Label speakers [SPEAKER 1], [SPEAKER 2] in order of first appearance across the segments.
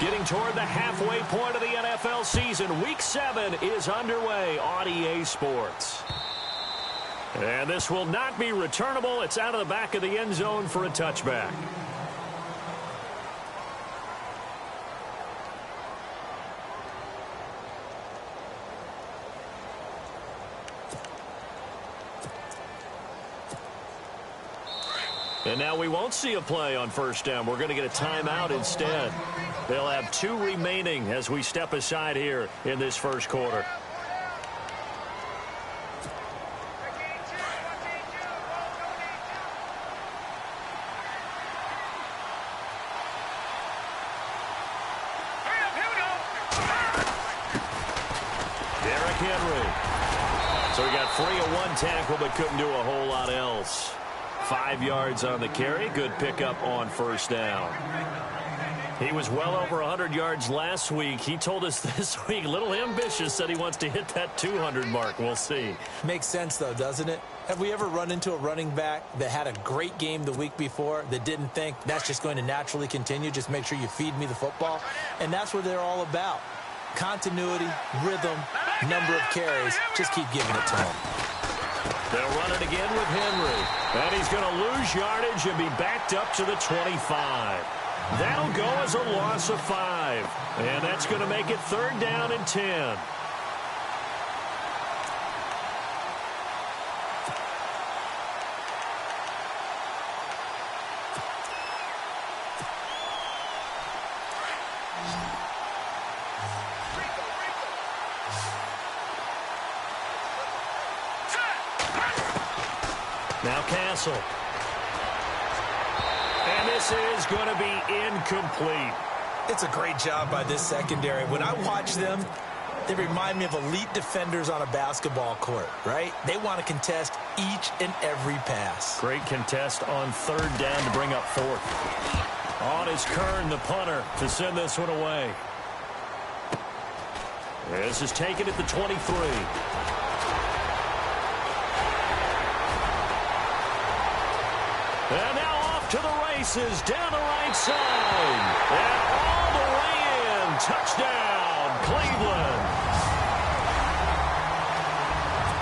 [SPEAKER 1] Getting toward the halfway point of the NFL season. Week 7 is underway on EA Sports. And this will not be returnable. It's out of the back of the end zone for a touchback. And now we won't see a play on first down. We're going to get a timeout instead. They'll have 2 remaining as we step aside here in this first quarter. Derrick Henry. So he got free of 1 tackle but couldn't do a whole lot else. 5 yards on the carry. Good pickup on first down. He was well over 100 yards last week. He told us this week, a little ambitious, said he wants to hit that 200 mark. We'll see.
[SPEAKER 2] Makes sense, though, doesn't it? Have we ever run into a running back that had a great game the week before that didn't think that's just going to naturally continue? Just make sure you feed me the football. And that's what they're all about. Continuity, rhythm, number of carries. Just keep giving it to him.
[SPEAKER 1] They'll run it again with Henry. And he's going to lose yardage and be backed up to the 25. That'll go as a loss of 5. And that's going to make it 3rd down and 10. Now Castle. And this is going to be incomplete.
[SPEAKER 2] It's a great job by this secondary. When I watch them, they remind me of elite defenders on a basketball court, right? They want to contest each and every pass.
[SPEAKER 1] Great contest on 3rd down to bring up 4th. On is Kern, the punter, to send this one away. This is taken at the 23. And now off to the races, down the right side. And all the way in. Touchdown, Cleveland.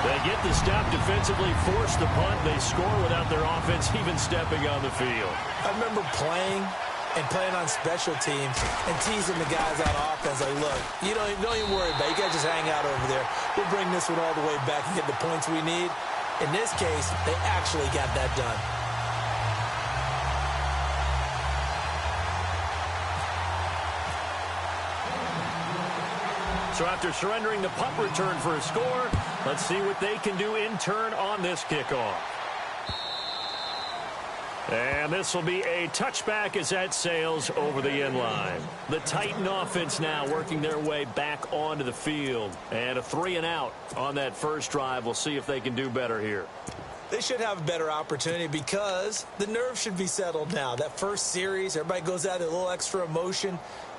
[SPEAKER 1] They get the stop defensively, force the punt. They score without their offense even stepping on the field.
[SPEAKER 2] I remember playing on special teams and teasing the guys on offense. Like, look, you don't even worry about it. You guys just hang out over there. We'll bring this one all the way back and get the points we need. In this case, they actually got that done.
[SPEAKER 1] So after surrendering the punt return for a score, let's see what they can do in turn on this kickoff. And this will be a touchback as that sails over the end line. The Titan offense now working their way back onto the field. And a 3-and-out on that first drive. We'll see if they can do better here.
[SPEAKER 2] They should have a better opportunity because the nerves should be settled now. That first series, everybody goes out with a little extra emotion.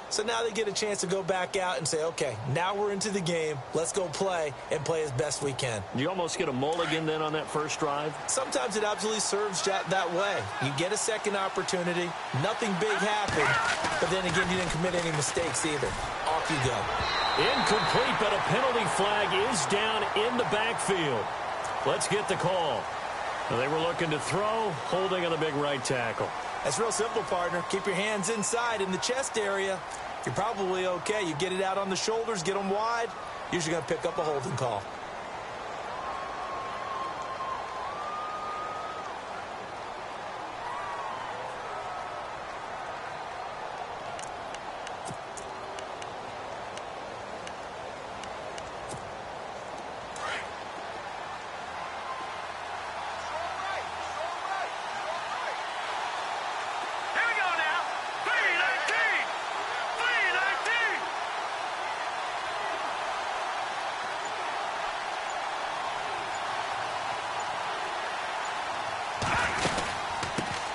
[SPEAKER 2] So now they get a chance to go back out and say, okay, now we're into the game. Let's go play and play as best we can.
[SPEAKER 1] You almost get a mulligan then on that first drive?
[SPEAKER 2] Sometimes it absolutely serves that way. You get a second opportunity. Nothing big happened. But then again, you didn't commit any mistakes either. Off you go.
[SPEAKER 1] Incomplete, but a penalty flag is down in the backfield. Let's get the call. They were looking to throw, holding on the big right tackle.
[SPEAKER 2] That's real simple, partner. Keep your hands inside in the chest area. You're probably okay. You get it out on the shoulders, get them wide. Usually going to pick up a holding call.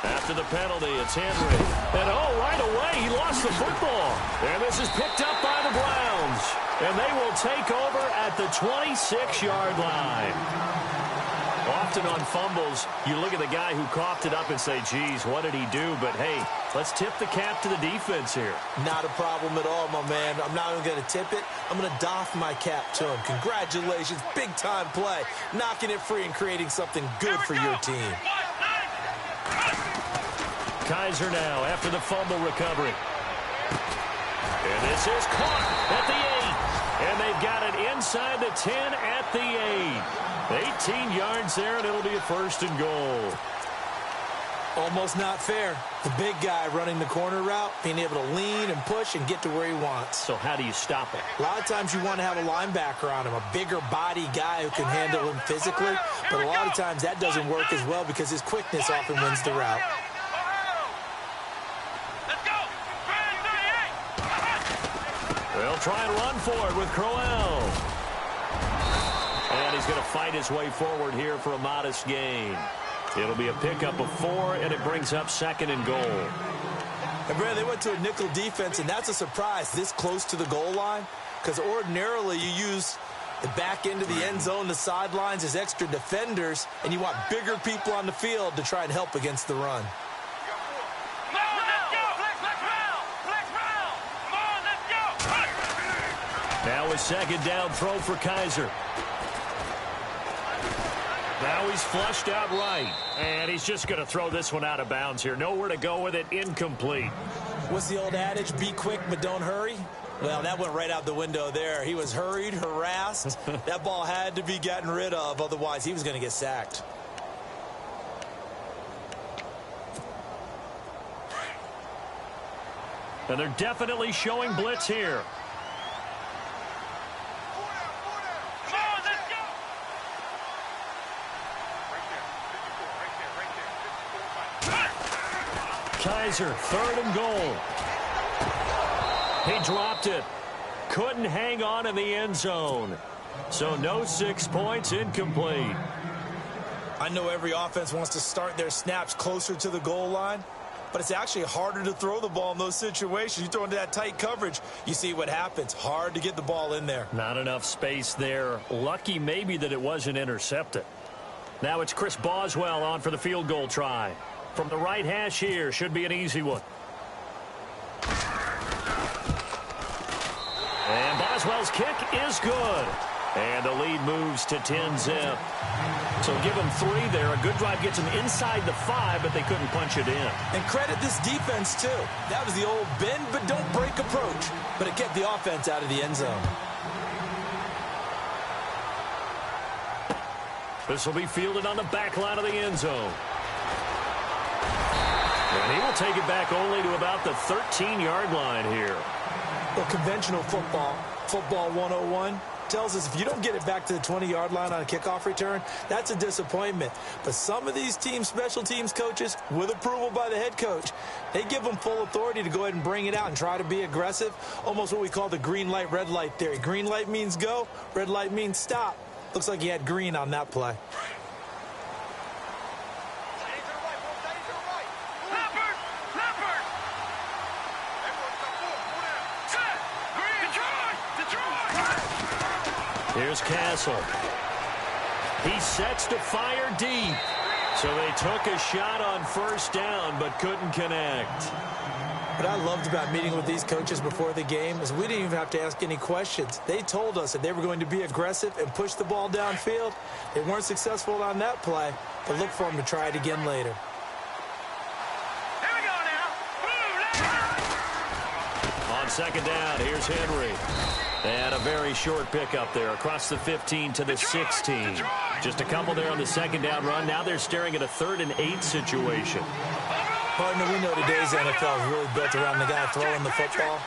[SPEAKER 1] After the penalty, it's Henry. And right away, he lost the football. And this is picked up by the Browns. And they will take over at the 26-yard line. Off often on fumbles, you look at the guy who coughed it up and say, geez, what did he do? But, hey, let's tip the cap to the defense here.
[SPEAKER 2] Not a problem at all, my man. I'm not even going to tip it. I'm going to doff my cap to him. Congratulations. Big-time play. Knocking it free and creating something good for your team.
[SPEAKER 1] Kizer now after the fumble recovery. And this is caught at the 8. And they've got it inside the 10 at the 8. 18 yards there, and it'll be a 1st and goal.
[SPEAKER 2] Almost not fair. The big guy running the corner route, being able to lean and push and get to where he wants.
[SPEAKER 1] So how do you stop it?
[SPEAKER 2] A lot of times you want to have a linebacker on him, a bigger body guy who can handle him physically. But a lot of times that doesn't work as well because his quickness often wins the route.
[SPEAKER 1] They'll try and run for it with Crowell. And he's going to fight his way forward here for a modest gain. It'll be a pickup of 4, and it brings up 2nd and goal.
[SPEAKER 2] And Brad, they went to a nickel defense, and that's a surprise this close to the goal line, because ordinarily you use the back end of the end zone, the sidelines as extra defenders, and you want bigger people on the field to try and help against the run.
[SPEAKER 1] Now a 2nd down throw for Kizer. Now he's flushed out right. And he's just going to throw this one out of bounds here. Nowhere to go with it. Incomplete.
[SPEAKER 2] What's the old adage? Be quick, but don't hurry. Well, that went right out the window there. He was hurried, harassed. That ball had to be gotten rid of. Otherwise, he was going to get sacked.
[SPEAKER 1] And they're definitely showing blitz here. Kizer, 3rd and goal. He dropped it. Couldn't hang on in the end zone. So no 6 points, incomplete.
[SPEAKER 2] I know every offense wants to start their snaps closer to the goal line, but it's actually harder to throw the ball in those situations. You throw into that tight coverage, you see what happens. Hard to get the ball in there.
[SPEAKER 1] Not enough space there. Lucky maybe that it wasn't intercepted. Now it's Chris Boswell on for the field goal try. From the right hash here, should be an easy one. And Boswell's kick is good. And the lead moves to 10-zip. So give them 3 there. A good drive gets them inside the 5, but they couldn't punch it in.
[SPEAKER 2] And credit this defense, too. That was the old bend but don't break approach. But it kept the offense out of the end zone.
[SPEAKER 1] This will be fielded on the back line of the end zone. And he will take it back only to about the 13-yard line here.
[SPEAKER 2] Well, conventional football 101, tells us if you don't get it back to the 20-yard line on a kickoff return, that's a disappointment. But some of these team special teams coaches, with approval by the head coach, they give them full authority to go ahead and bring it out and try to be aggressive, almost what we call the green light, red light theory. Green light means go, red light means stop. Looks like he had green on that play.
[SPEAKER 1] Here's Castle. He sets to fire deep. So they took a shot on 1st down, but couldn't connect.
[SPEAKER 2] What I loved about meeting with these coaches before the game is we didn't even have to ask any questions. They told us that they were going to be aggressive and push the ball downfield. They weren't successful on that play, but look for them to try it again later.
[SPEAKER 3] Here we go now.
[SPEAKER 1] On 2nd down, here's Henry. And a very short pickup there across the 15 to the 16. Just a couple there on the 2nd down run. Now they're staring at a 3rd and 8 situation.
[SPEAKER 2] Partner, we know today's NFL is really built around the guy throwing the football.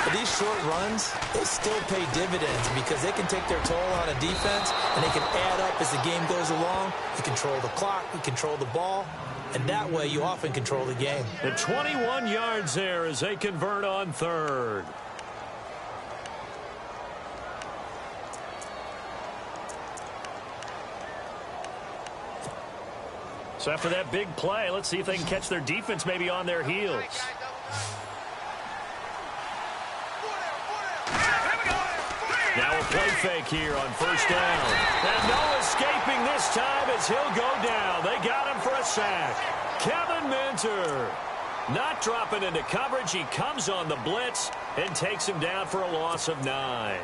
[SPEAKER 2] But these short runs, they still pay dividends because they can take their toll on a defense and they can add up as the game goes along. You control the clock, you control the ball, and that way you often control the game.
[SPEAKER 1] The 21 yards there as they convert on 3rd. So after that big play, let's see if they can catch their defense maybe on their heels. Now a play fake here on first down. And no escaping this time as he'll go down. They got him for a sack. Kevin Minter not dropping into coverage. He comes on the blitz and takes him down for a loss of 9.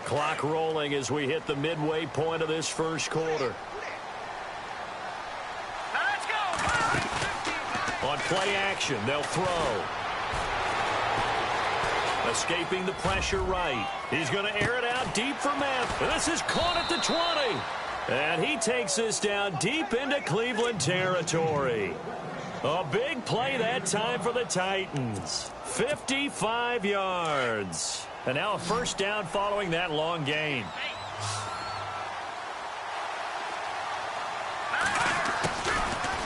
[SPEAKER 1] Clock rolling as we hit the midway point of this first quarter.
[SPEAKER 3] Let's go.
[SPEAKER 1] On play action, they'll throw. Escaping the pressure right. He's going to air it out deep for Math. This is caught at the 20. And he takes this down deep into Cleveland territory. A big play that time for the Titans. 55 yards. And now a first down following that long gain.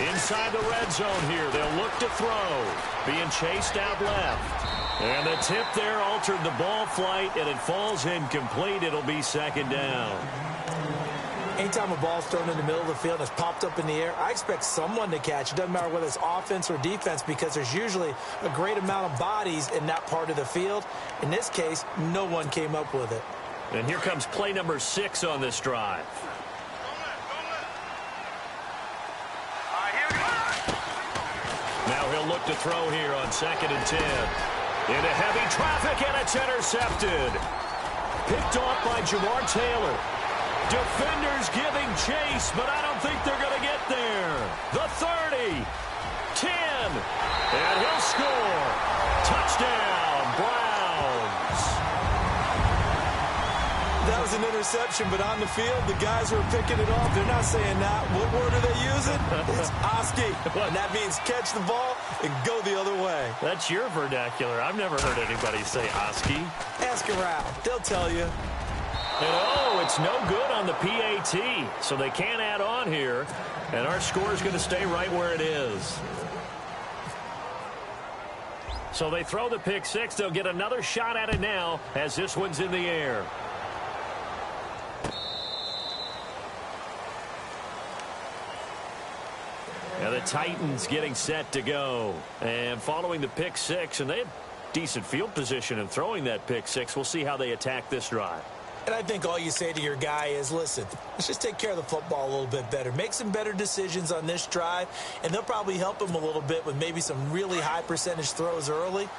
[SPEAKER 1] Inside the red zone here. They'll look to throw. Being chased out left. And the tip there altered the ball flight, and it falls incomplete. It'll be second down.
[SPEAKER 2] Anytime a ball's thrown in the middle of the field and it's popped up in the air, I expect someone to catch. It doesn't matter whether it's offense or defense because there's usually a great amount of bodies in that part of the field. In this case, no one came up with it.
[SPEAKER 1] And here comes play number 6 on this drive. Now he'll look to throw here on 2nd and 10. Into heavy traffic, and it's intercepted. Picked off by Jamar Taylor. Defenders giving chase, but I don't think they're going to get there. The 30, 10, and he'll score. Touchdown, Browns.
[SPEAKER 2] That was an interception, but on the field, the guys who are picking it off, they're not saying that. What word are they using? It's Oski, and that means catch the ball and go the other way.
[SPEAKER 1] That's your vernacular. I've never heard anybody say Oski.
[SPEAKER 2] Ask around. They'll tell you.
[SPEAKER 1] And oh, it's no good on the PAT, so they can't add on here, and our score is going to stay right where it is. So they throw the pick 6. They'll get another shot at it now as this one's in the air. Now the Titans getting set to go. And following the pick 6, and they had decent field position in throwing that pick 6. We'll see how they attack this drive.
[SPEAKER 2] And I think all you say to your guy is, listen, let's just take care of the football a little bit better. Make some better decisions on this drive, and they'll probably help him a little bit with maybe some really high percentage throws early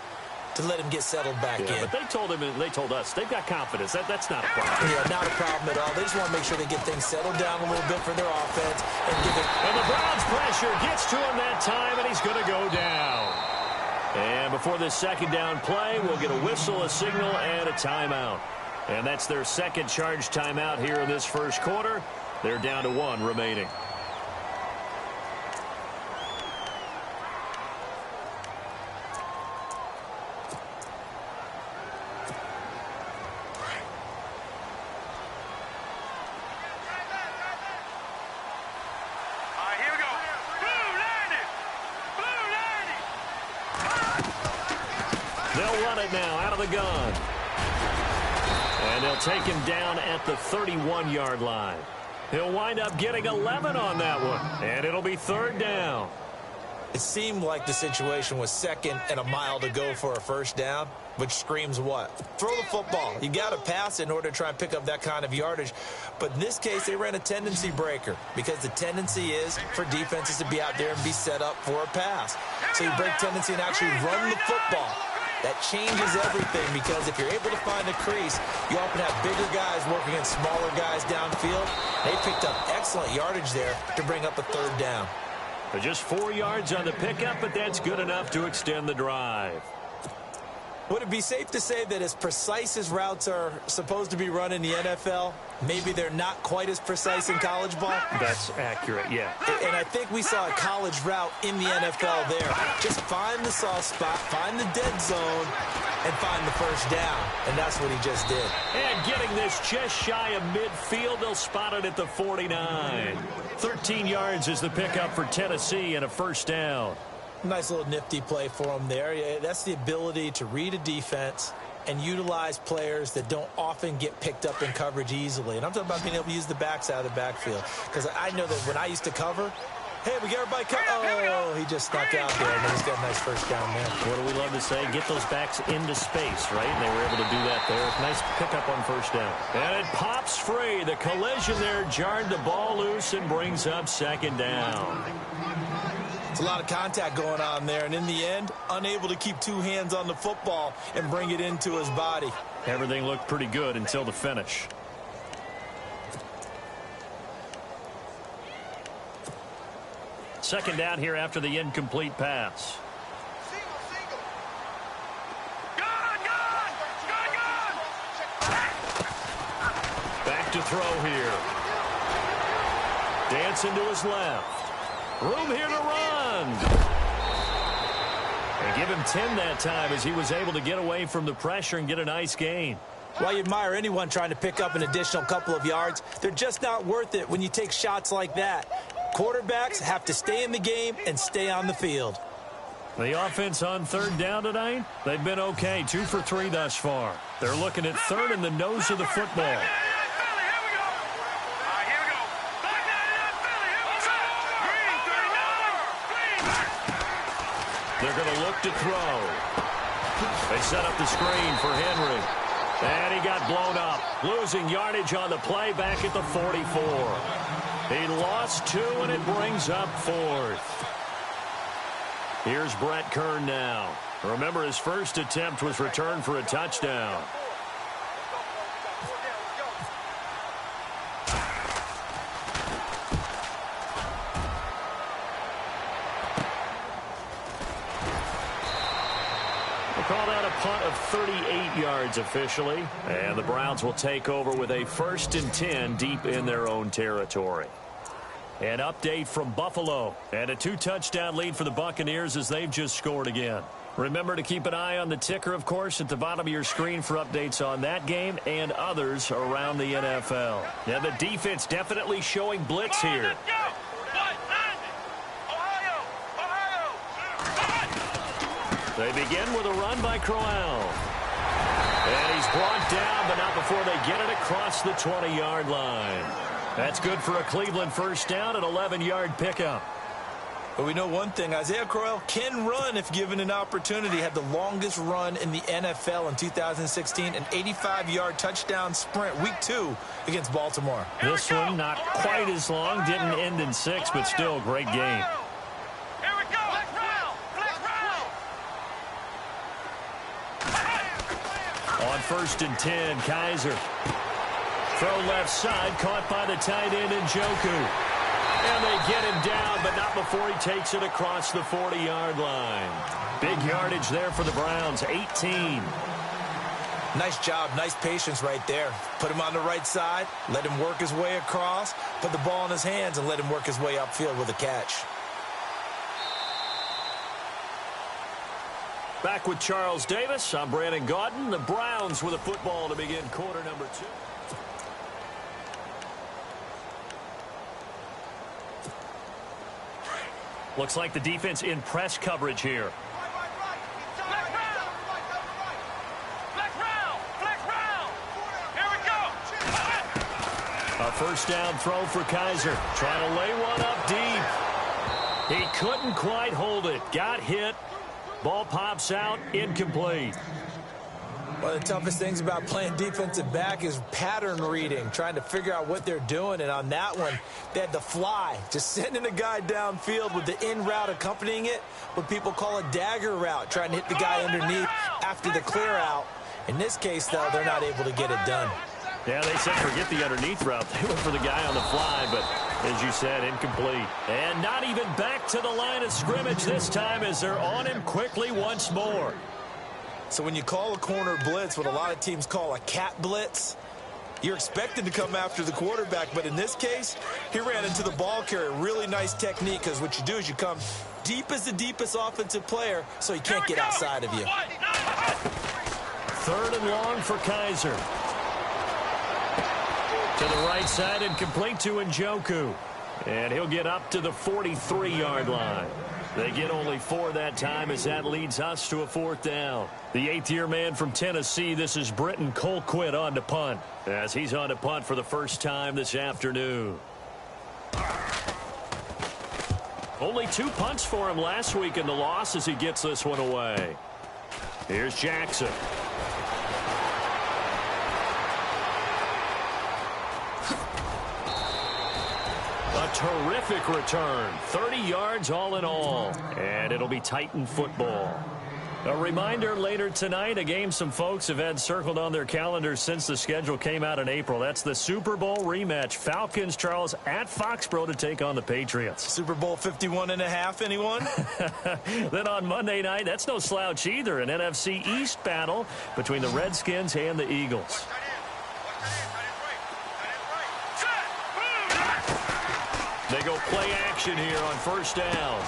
[SPEAKER 2] to let him get settled back in.
[SPEAKER 1] But they told him, and they told us, they've got confidence. That's not a problem.
[SPEAKER 2] Yeah, not a problem at all. They just want to make sure they get things settled down a little bit for their offense.
[SPEAKER 1] And the Browns pressure gets to him that time, and he's going to go down. And before this second down play, we'll get a whistle, a signal, and a timeout. And that's their second charge timeout here in this first quarter. They're down to 1 remaining.
[SPEAKER 3] Here we go. Blue landing.
[SPEAKER 1] They'll run it now out of the gun. And they'll take him down at the 31-yard line. He'll wind up getting 11 on that one. And it'll be third down.
[SPEAKER 2] It seemed like the situation was 2nd and a mile to go for a first down, which screams what? Throw the football. You got to pass in order to try and pick up that kind of yardage. But in this case, they ran a tendency breaker because the tendency is for defenses to be out there and be set up for a pass. So you break tendency and actually run the football. That changes everything because if you're able to find a crease, you often have bigger guys working against smaller guys downfield. They picked up excellent yardage there to bring up a third down.
[SPEAKER 1] Just 4 yards on the pickup, but that's good enough to extend the drive.
[SPEAKER 2] Would it be safe to say that as precise as routes are supposed to be run in the NFL, maybe they're not quite as precise in college ball?
[SPEAKER 1] That's accurate, yeah.
[SPEAKER 2] And I think we saw a college route in the NFL there. Just find the soft spot, find the dead zone, and find the first down. And that's what he just did.
[SPEAKER 1] And getting this just shy of midfield, they'll spot it at the 49. 13 yards is the pickup for Tennessee and a first down.
[SPEAKER 2] Nice little nifty play for him there. Yeah, that's the ability to read a defense and utilize players that don't often get picked up in coverage easily. And I'm talking about being able to use the backs out of the backfield. Because I know that when I used to cover, hey, we get everybody oh, he just snuck out there, and then he's got a nice first down there.
[SPEAKER 1] What do we love to say? Get those backs into space, right? And they were able to do that there. Nice pickup on first down. And it pops free. The collision there jarred the ball loose and brings up second down.
[SPEAKER 2] It's a lot of contact going on there, and in the end, unable to keep two hands on the football and bring it into his body.
[SPEAKER 1] Everything looked pretty good until the finish. Second down here after the incomplete pass. Back to throw here. Dancing to his left. Room here to run. And give him 10 that time as he was able to get away from the pressure and get a nice gain.
[SPEAKER 2] While you admire anyone trying to pick up an additional couple of yards, they're just not worth it when you take shots like that. Quarterbacks have to stay in the game and stay on the field.
[SPEAKER 1] The offense on third down tonight, they've been okay. 2 for 3 thus far. They're looking at third in the nose of the football. They're going to look to throw. They set up the screen for Henry. And he got blown up. Losing yardage on the play back at the 44. He lost 2, and it brings up 4th. Here's Brett Kern now. Remember, his first attempt was returned for a touchdown. Call that a punt of 38 yards officially. And the Browns will take over with a 1st and 10 deep in their own territory. An update from Buffalo. And a 2-touchdown lead for the Buccaneers as they've just scored again. Remember to keep an eye on the ticker, of course, at the bottom of your screen for updates on that game and others around the NFL. Now, the defense definitely showing blitz here. They begin with a run by Crowell. And he's brought down, but not before they get it across the 20-yard line. That's good for a Cleveland first down, an 11-yard pickup.
[SPEAKER 2] But we know one thing, Isaiah Crowell can run if given an opportunity. Had the longest run in the NFL in 2016, an 85-yard touchdown sprint, week 2 against Baltimore.
[SPEAKER 1] This one not quite as long, didn't end in 6, but still a great game. On 1st and 10, Kaiser. Throw left side, caught by the tight end Njoku. And they get him down, but not before he takes it across the 40-yard line. Big yardage there for the Browns, 18.
[SPEAKER 2] Nice job, nice patience right there. Put him on the right side, let him work his way across, put the ball in his hands, and let him work his way upfield with a catch.
[SPEAKER 1] Back with Charles Davis. I'm Brandon Gaudin. The Browns with a football to begin quarter number 2. Looks like the defense in press coverage here. A first down throw for Kaiser. Trying to lay one up deep. He couldn't quite hold it. Got hit. Ball pops out, incomplete.
[SPEAKER 2] One of the toughest things about playing defensive back is pattern reading, trying to figure out what they're doing. And on that one, they had the fly, just sending a guy downfield with the in route accompanying it, what people call a dagger route, trying to hit the guy underneath after the clear out. In this case, though, they're not able to get it done.
[SPEAKER 1] Yeah, they said forget the underneath route. They went for the guy on the fly, but as you said, incomplete. And not even back to the line of scrimmage this time as they're on him quickly once more.
[SPEAKER 2] So when you call a corner blitz, what a lot of teams call a cat blitz, you're expected to come after the quarterback. But in this case, he ran into the ball carrier. Really nice technique, because what you do is you come deep as the deepest offensive player so he can't get outside of you.
[SPEAKER 1] 3rd and long for Kaiser. To the right side and complete to Njoku. And he'll get up to the 43-yard line. They get only 4 that time as that leads us to a 4th down. The 8th-year man from Tennessee, this is Britton Colquitt on to punt, as he's on to punt for the first time this afternoon. Only 2 punts for him last week in the loss as he gets this one away. Here's Jackson. A terrific return. 30 yards all in all. And it'll be Titan football. A reminder later tonight, a game some folks have had circled on their calendars since the schedule came out in April. That's the Super Bowl rematch. Falcons, Charles, at Foxborough to take on the Patriots.
[SPEAKER 2] Super Bowl 51.5, anyone?
[SPEAKER 1] Then on Monday night, that's no slouch either. An NFC East battle between the Redskins and the Eagles. They go play action here on first down.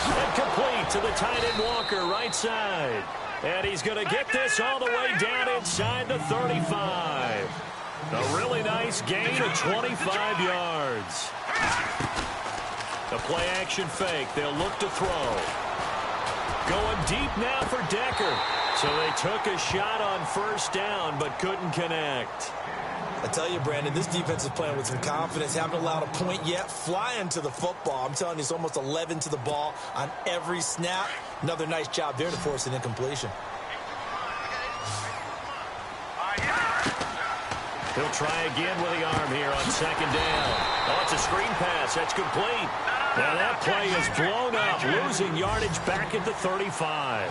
[SPEAKER 1] And complete to the tight end Walker, right side. And he's going to get this all the way down inside the 35. A really nice gain of 25 yards. The play action fake. They'll look to throw. Going deep now for Decker. So they took a shot on first down but couldn't connect.
[SPEAKER 2] I tell you, Brandon, this defense is playing with some confidence. Haven't allowed a point yet. Flying to the football. I'm telling you, it's almost 11 to the ball on every snap. Another nice job there to force an incompletion.
[SPEAKER 1] He'll try again with the arm here on second down. Oh, it's a screen pass. That's complete. Now that play is blown up, losing yardage back at the 35.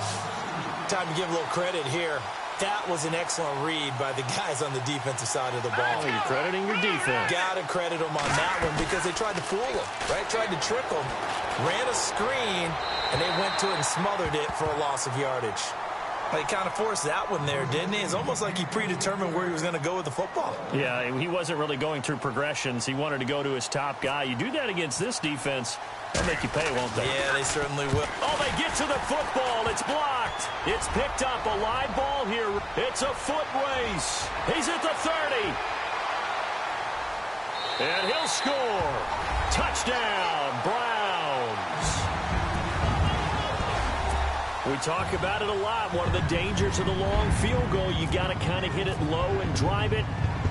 [SPEAKER 2] Time to give a little credit here. That was an excellent read by the guys on the defensive side of the ball.
[SPEAKER 1] Oh, you're crediting your defense.
[SPEAKER 2] Got to credit them on that one because they tried to fool him, right? Tried to trick him. Ran a screen, and they went to it and smothered it for a loss of yardage. He kind of forced that one there, didn't he? It's almost like he predetermined where he was going to go with the football.
[SPEAKER 1] Yeah, he wasn't really going through progressions. He wanted to go to his top guy. You do that against this defense, they'll make you pay, won't they?
[SPEAKER 2] Yeah, they certainly will.
[SPEAKER 1] Oh, they get to the football. It's blocked. It's picked up. A live ball here. It's a foot race. He's at the 30. And he'll score. Touchdown, Browns. We talk about it a lot. One of the dangers of the long field goal, you got to kind of hit it low and drive it.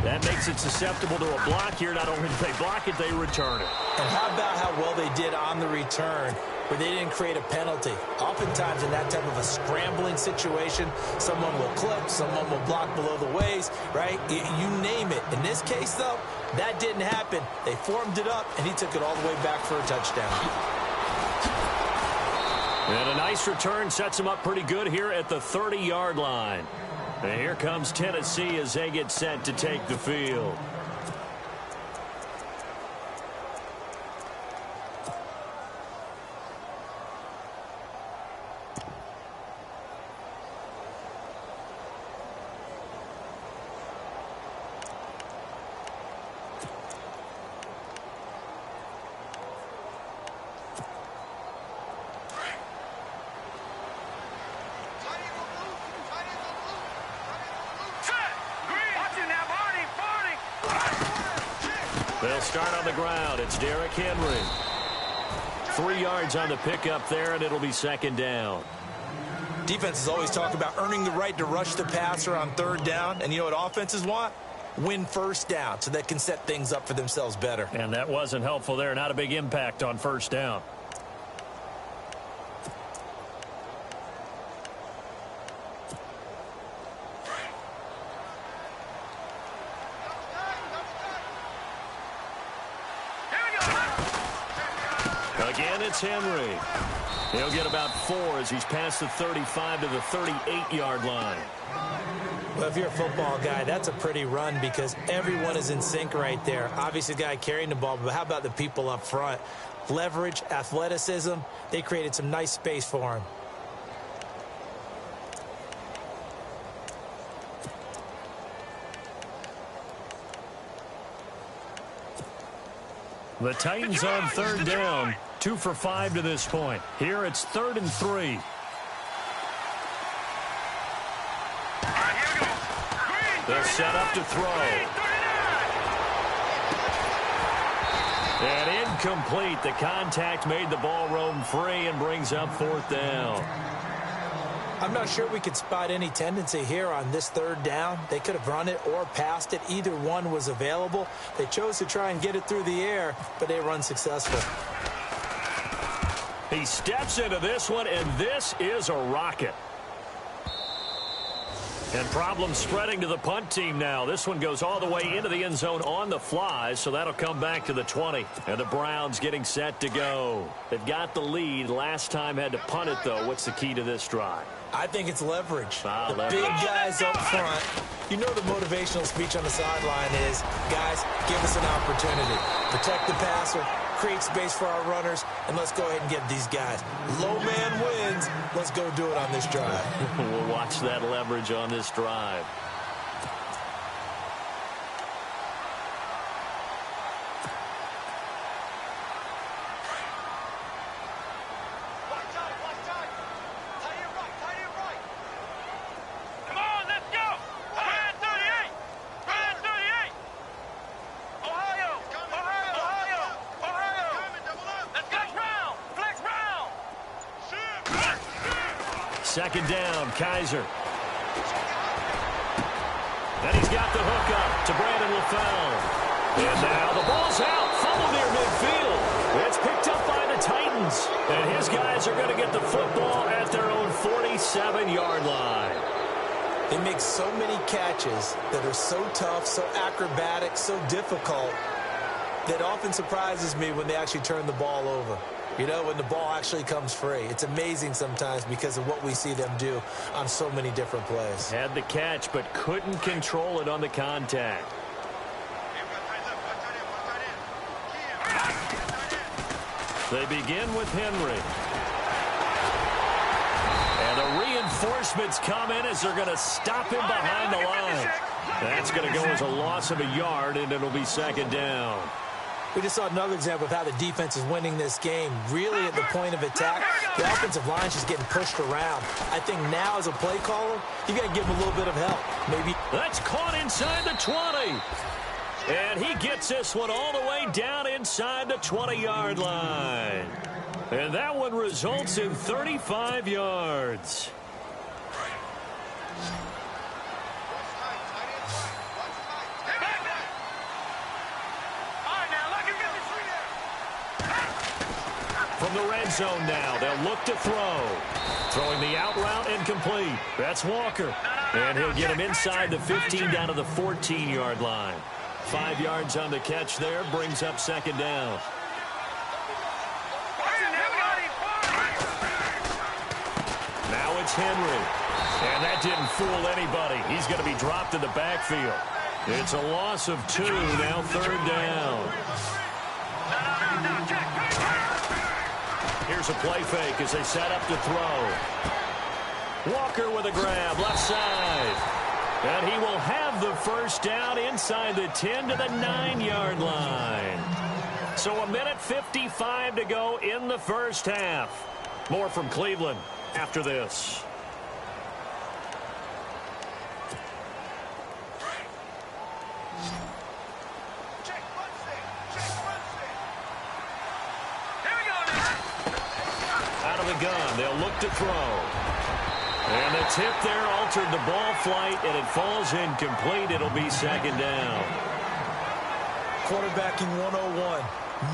[SPEAKER 1] That makes it susceptible to a block here. Not only do they block it, they return it.
[SPEAKER 2] And how about how well they did on the return, where they didn't create a penalty? Oftentimes in that type of a scrambling situation, someone will clip, someone will block below the waist, right? You name it. In this case, though, that didn't happen. They formed it up, and he took it all the way back for a touchdown.
[SPEAKER 1] And a nice return sets them up pretty good here at the 30-yard line. And here comes Tennessee as they get set to take the field. They'll start on the ground. It's Derrick Henry. 3 yards on the pickup there, and it'll be second down.
[SPEAKER 2] Defenses always talk about earning the right to rush the passer on third down. And you know what offenses want? Win first down so they can set things up for themselves better.
[SPEAKER 1] And that wasn't helpful there. Not a big impact on first down. Again, it's Henry. He'll get about 4 as he's past the 35 to the 38-yard line.
[SPEAKER 2] Well, if you're a football guy, that's a pretty run because everyone is in sync right there. Obviously, the guy carrying the ball, but how about the people up front? Leverage, athleticism, they created some nice space for him.
[SPEAKER 1] The Titans on third down, 2 for 5 to this point. Here it's 3rd and 3. They're set up to throw. And incomplete. The contact made the ball roam free and brings up 4th down.
[SPEAKER 2] I'm not sure we could spot any tendency here on this 3rd down. They could have run it or passed it. Either one was available. They chose to try and get it through the air, but they were unsuccessful.
[SPEAKER 1] He steps into this one, and this is a rocket. And problems spreading to the punt team now. This one goes all the way into the end zone on the fly, so that'll come back to the 20. And the Browns getting set to go. They've got the lead. Last time had to punt it, though. What's the key to this drive?
[SPEAKER 2] I think it's leverage. The
[SPEAKER 1] Leverage.
[SPEAKER 2] big guys up front. You know the motivational speech on the sideline is, guys, give us an opportunity. Protect the passer, create space for our runners, and let's go ahead and get these guys. Low man wins. Let's go do it on this drive.
[SPEAKER 1] We'll watch that leverage on this drive.
[SPEAKER 3] Come on, let's go. Red 38. Red 38. Ohio. Let's flex round. Flex round.
[SPEAKER 1] 2nd down, Kaiser. And he's got the hook up to Brandon LaFell. And now the ball's out. Fumble near midfield. It's picked up by the Titans. And his guys are going to get the football at their own 47-yard line.
[SPEAKER 2] They make so many catches that are so tough, so acrobatic, so difficult, that often surprises me when they actually turn the ball over. You know, when the ball actually comes free. It's amazing sometimes because of what we see them do on so many different plays.
[SPEAKER 1] Had the catch, but couldn't control it on the contact. They begin with Henry. And the reinforcements come in as they're going to stop him behind the line. That's going to go as a loss of a yard, and it'll be 2nd down.
[SPEAKER 2] We just saw another example of how the defense is winning this game. Really at the point of attack, the offensive line is just getting pushed around. I think now as a play caller, you got to give him a little bit of help. Maybe.
[SPEAKER 1] That's caught inside the 20. And he gets this one all the way down inside the 20-yard line. And that one results in 35 yards. From the red zone now, they'll look to throw. Throwing the out route incomplete. That's Walker. And he'll get him inside the 15 down to the 14-yard line. 5 yards on the catch there, brings up 2nd down. Now it's Henry. And that didn't fool anybody. He's going to be dropped in the backfield. It's a loss of 2, now 3rd down. Here's a play fake as they set up to throw. Walker with a grab, left side. And he will have the 1st down inside the 10 to the 9-yard line. So 1:55 to go in the 1st half. More from Cleveland after this. Out of the gun, they'll look to throw. And the tip there altered the ball flight, and it falls incomplete. It'll be 2nd down.
[SPEAKER 2] Quarterbacking 101.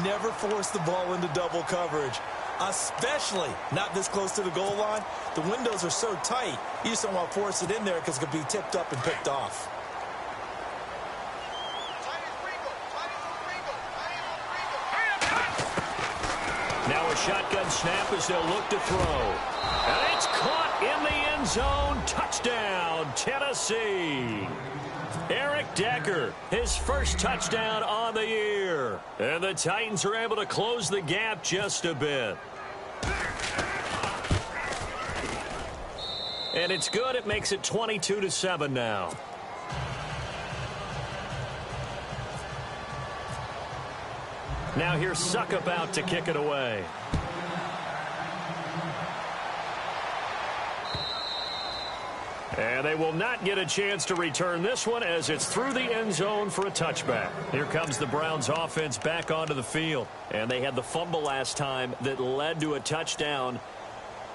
[SPEAKER 2] Never force the ball into double coverage, especially not this close to the goal line. The windows are so tight, you just don't want to force it in there because it could be tipped up and picked off.
[SPEAKER 1] Now a shotgun snap as they'll look to throw. And it's caught in the end zone. Touchdown, Tennessee. Eric Decker, his 1st touchdown on the year. And the Titans are able to close the gap just a bit. And it's good. It makes it 22-7 now. Now here's Suckup out to kick it away. And And they will not get a chance to return this one as it's through the end zone for a touchback. Here comes the Browns offense back onto the field. And they had the fumble last time that led to a touchdown.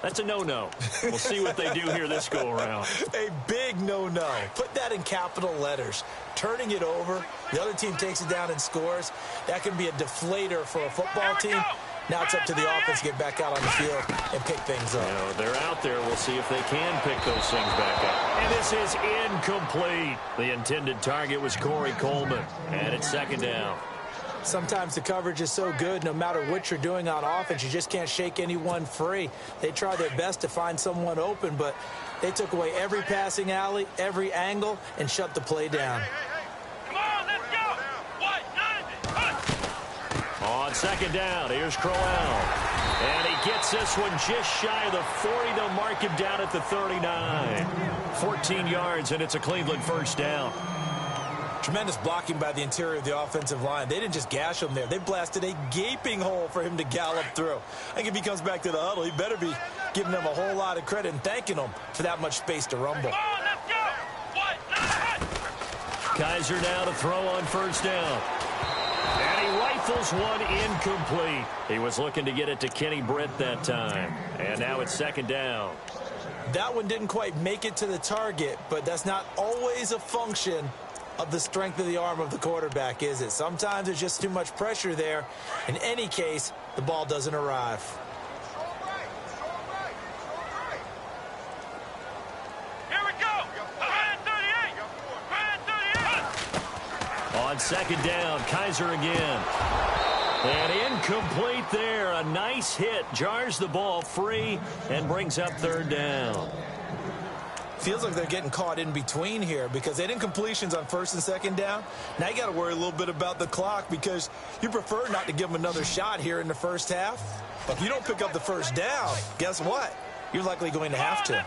[SPEAKER 1] That's a no-no. We'll see what they do here this go-around.
[SPEAKER 2] A big no-no. Put that in capital letters. Turning it over, the other team takes it down and scores. That can be a deflator for a football team. Now it's up to the offense to get back out on the field and pick things up.
[SPEAKER 1] You know, they're out there. We'll see if they can pick those things back up. And this is incomplete. The intended target was Corey Coleman. And it's second down.
[SPEAKER 2] Sometimes the coverage is so good, no matter what you're doing on offense, you just can't shake anyone free. They try their best to find someone open, but they took away every passing alley, every angle, and shut the play down.
[SPEAKER 3] Come on, let's go.
[SPEAKER 1] On second down, here's Crowell. And he gets this one just shy of the 40. They'll mark him down at the 39. 14 yards, and it's a Cleveland first down.
[SPEAKER 2] Tremendous blocking by the interior of the offensive line. They didn't just gash him there. They blasted a gaping hole for him to gallop through. I think if he comes back to the huddle, he better be giving them a whole lot of credit and thanking them for that much space to rumble.
[SPEAKER 3] Come on, let's go.
[SPEAKER 1] Kaiser now to throw on first down. And he rifles one incomplete. He was looking to get it to Kenny Britt that time. And now it's second down.
[SPEAKER 2] That one didn't quite make it to the target, but that's not always a function of the strength of the arm of the quarterback, is it? Sometimes there's just too much pressure there. In any case, the ball doesn't arrive.
[SPEAKER 3] Here we go. 38.
[SPEAKER 1] On second down, Kaiser again. And incomplete there. A nice hit. Jars the ball free and brings up third down.
[SPEAKER 2] Feels like they're getting caught in between here because they didn't completions on first and second down. Now you got to worry a little bit about the clock because you prefer not to give them another shot here in the first half. But if you don't pick up the first down, guess what? You're likely going to have to.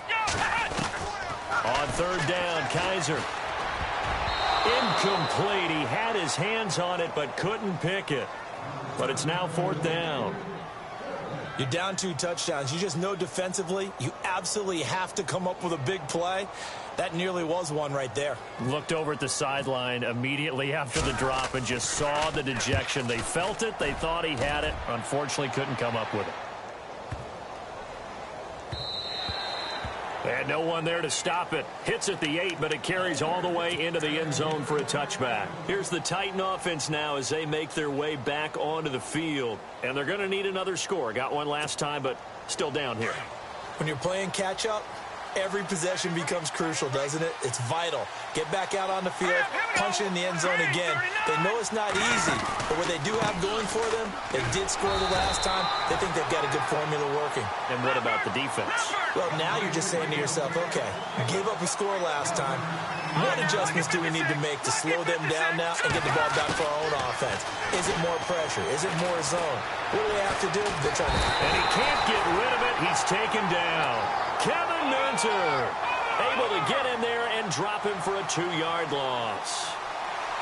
[SPEAKER 1] On third down, Kaiser. Incomplete. He had his hands on it but couldn't pick it. But it's now fourth down.
[SPEAKER 2] You're down 2 touchdowns. You just know defensively you absolutely have to come up with a big play. That nearly was one right there.
[SPEAKER 1] Looked over at the sideline immediately after the drop and just saw the dejection. They felt it. They thought he had it. Unfortunately, couldn't come up with it. And no one there to stop it. Hits at the 8, but it carries all the way into the end zone for a touchback. Here's the Titan offense now as they make their way back onto the field. And they're going to need another score. Got one last time, but still down here.
[SPEAKER 2] When you're playing catch-up, every possession becomes crucial, doesn't it? It's vital. Get back out on the field, punch it in the end zone again. They know it's not easy, but what they do have going for them, they did score the last time. They think they've got a good formula working.
[SPEAKER 1] And what about the defense?
[SPEAKER 2] Well, now you're just saying to yourself, okay, gave up a score last time. What adjustments do we need to make to slow them down now and get the ball back for our own offense? Is it more pressure? Is it more zone? What do they have to do? They're trying to...
[SPEAKER 1] And he can't get rid of it. He's taken down. Kevin Minter able to get in there and drop him for a 2-yard loss.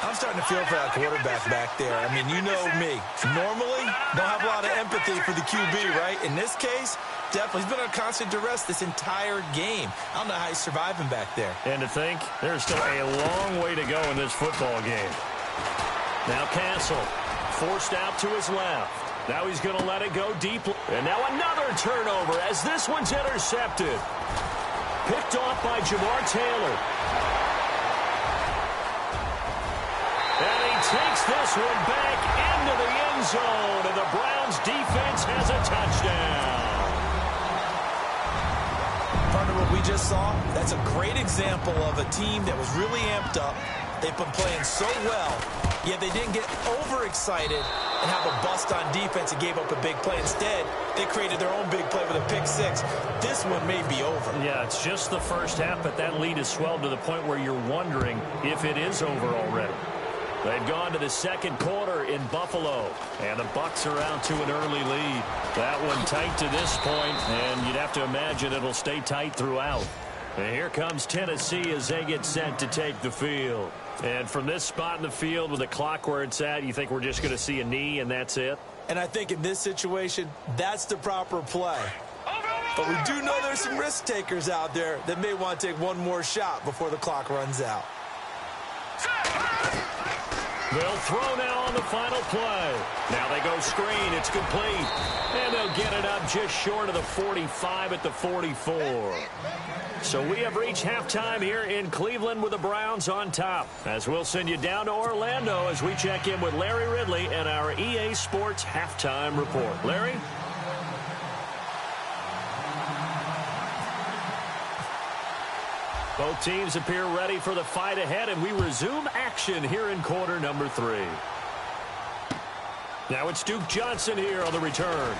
[SPEAKER 2] I'm starting to feel for that quarterback back there. I mean, you know me. Normally, don't have a lot of empathy for the QB, right? In this case, definitely. He's been on constant duress this entire game. I don't know how he's surviving back there.
[SPEAKER 1] And to think, there's still a long way to go in this football game. Now Castle, forced out to his left. Now he's going to let it go deep. And now another turnover as this one's intercepted. Picked off by Jamar Taylor. And he takes this one back into the end zone. And the Browns defense has a touchdown.
[SPEAKER 2] Part of what we just saw, that's a great example of a team that was really amped up. They've been playing so well, yet they didn't get overexcited and have a bust on defense and gave up a big play. Instead, they created their own big play with a pick six. This one may be over.
[SPEAKER 1] Yeah, it's just the first half, but that lead has swelled to the point where you're wondering if it is over already. They've gone to the second quarter in Buffalo, and the Bucs are out to an early lead. That one tight to this point, and you'd have to imagine it'll stay tight throughout. And here comes Tennessee as they get set to take the field. And from this spot in the field with the clock where it's at, you think we're just going to see a knee and that's it?
[SPEAKER 2] And I think in this situation, that's the proper play. But we do know there's some risk takers out there that may want to take one more shot before the clock runs out.
[SPEAKER 1] They'll throw now on the final play. Now they go screen. It's complete. And they'll get it up just short of the 45 at the 44. So we have reached halftime here in Cleveland with the Browns on top. As we'll send you down to Orlando as we check in with Larry Ridley and our EA Sports Halftime Report. Larry? Both teams appear ready for the fight ahead, and we resume action here in quarter number 3. Now it's Duke Johnson here on the return.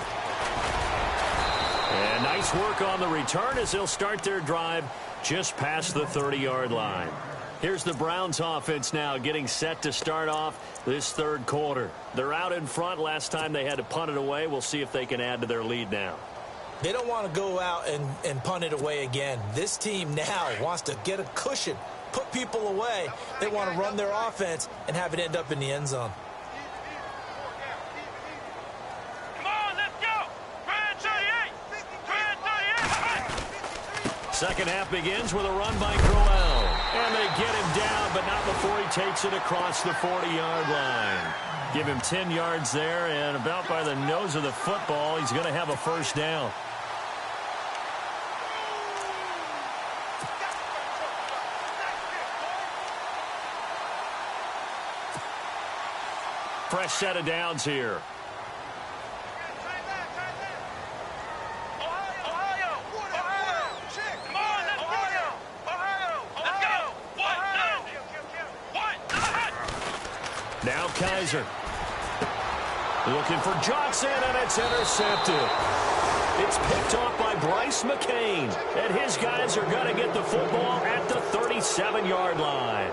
[SPEAKER 1] And nice work on the return as they'll start their drive just past the 30-yard line. Here's the Browns offense now getting set to start off this third quarter. They're out in front. Last time they had to punt it away. We'll see if they can add to their lead now.
[SPEAKER 2] They don't want to go out and punt it away again. This team now wants to get a cushion, put people away. They want to run their offense and have it end up in the end zone.
[SPEAKER 3] Come on, let's go. 38.
[SPEAKER 1] Second half begins with a run by Crowell. And they get him down, but not before he takes it across the 40-yard line. Give him 10 yards there, and about by the nose of the football, he's going to have a first down. Fresh set of downs here. Now Kaiser. Looking for Johnson, and it's intercepted. It's picked off by Bryce McCain. And his guys are going to get the football at the 37-yard line.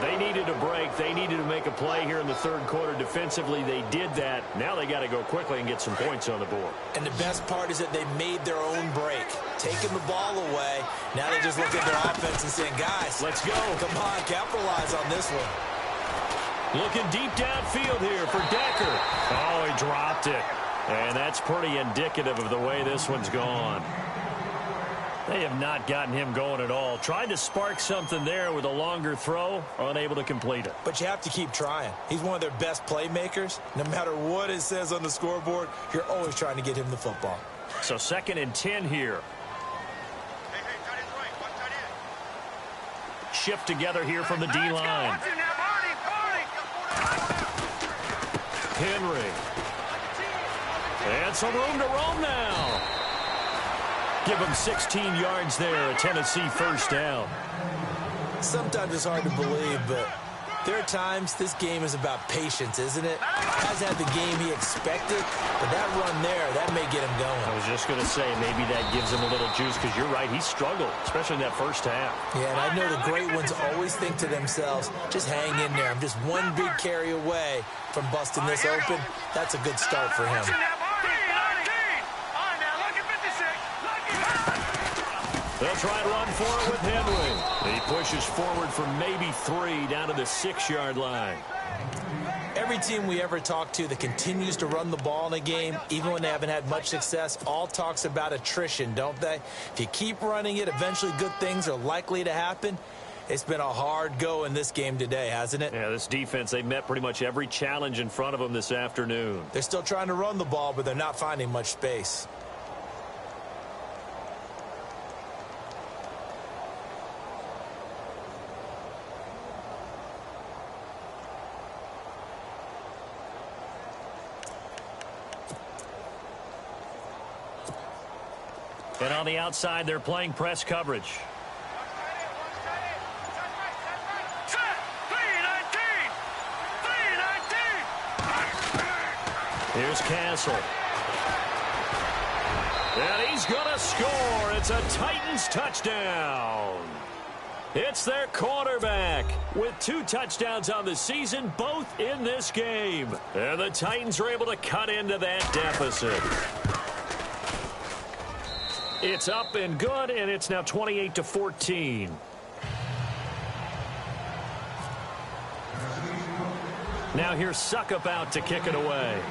[SPEAKER 1] They needed a break. They needed to make a play here in the third quarter. Defensively, they did that. Now they got to go quickly and get some points on the board.
[SPEAKER 2] And the best part is that they made their own break, taking the ball away. Now they just look at their offense and saying, guys,
[SPEAKER 1] let's go.
[SPEAKER 2] Come on, capitalize on this one.
[SPEAKER 1] Looking deep downfield here for Decker. Oh, he dropped it. And that's pretty indicative of the way this one's gone. They have not gotten him going at all. Tried to spark something there with a longer throw, unable to complete it.
[SPEAKER 2] But you have to keep trying. He's one of their best playmakers. No matter what it says on the scoreboard, you're always trying to get him the football.
[SPEAKER 1] So 2nd and 10 here. Shift together here from the D-line. Henry. And some room to roam now. Give him 16 yards there, a Tennessee first down.
[SPEAKER 2] Sometimes it's hard to believe, but there are times this game is about patience, isn't it? Hasn't had the game he expected, but that run there, that may get him going.
[SPEAKER 1] I was just going to say, maybe that gives him a little juice, because you're right, he struggled, especially in that first half.
[SPEAKER 2] Yeah, and I know the great ones always think to themselves, just hang in there. I'm just one big carry away from busting this open. That's a good start for him.
[SPEAKER 1] They'll try and run for it with Henry. He pushes forward for maybe 3 down to the 6-yard line.
[SPEAKER 2] Every team we ever talk to that continues to run the ball in a game, even when they haven't had much success, all talks about attrition, don't they? If you keep running it, eventually good things are likely to happen. It's been a hard go in this game today, hasn't it?
[SPEAKER 1] Yeah, this defense, they've met pretty much every challenge in front of them this afternoon.
[SPEAKER 2] They're still trying to run the ball, but they're not finding much space.
[SPEAKER 1] And on the outside, they're playing press coverage. Here's Castle. And he's going to score. It's a Titans touchdown. It's their quarterback with 2 touchdowns on the season, both in this game. And the Titans are able to cut into that deficit. It's up and good, and it's now 28-14. Now here's Suckup out to kick it away.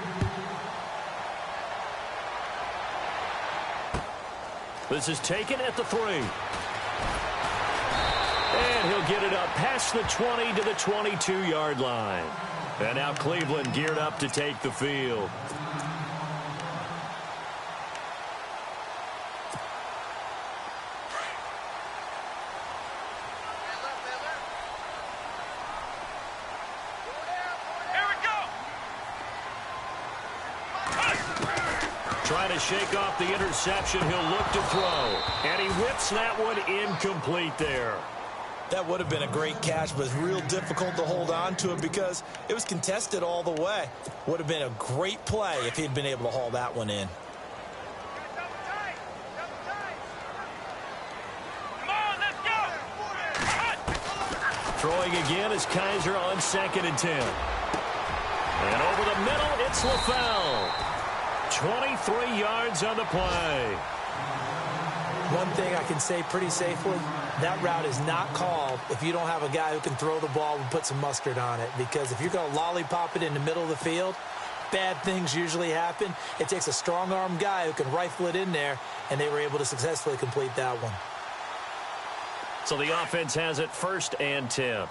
[SPEAKER 1] This is taken at the 3. And he'll get it up past the 20 to the 22-yard line. And now Cleveland geared up to take the field. Trying to shake off the interception. He'll look to throw. And he whips that one incomplete there.
[SPEAKER 2] That would have been a great catch, but it's real difficult to hold on to it because it was contested all the way. Would have been a great play if he'd been able to haul that one in.
[SPEAKER 3] Come on, let's go.
[SPEAKER 1] Throwing again is Kizer on 2nd and 10. And over the middle, it's LaFell. 23 yards on the play.
[SPEAKER 2] One thing I can say pretty safely, that route is not called if you don't have a guy who can throw the ball and put some mustard on it. Because if you're going to lollipop it in the middle of the field, bad things usually happen. It takes a strong-arm guy who can rifle it in there, and they were able to successfully complete that one.
[SPEAKER 1] So the offense has it 1st and 10.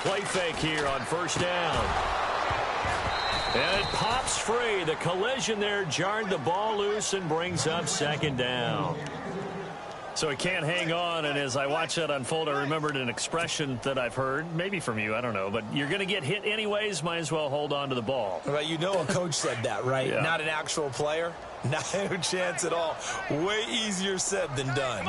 [SPEAKER 1] Play fake here on 1st down. And it pops free. The collision there jarred the ball loose and brings up 2nd down. So he can't hang on, and as I watch that unfold, I remembered an expression that I've heard, maybe from you, I don't know, but you're going to get hit anyways, might as well hold on to the ball.
[SPEAKER 2] Well, you know a coach said that, right?
[SPEAKER 1] Yeah.
[SPEAKER 2] Not an actual player. Not a chance at all. Way easier said than done.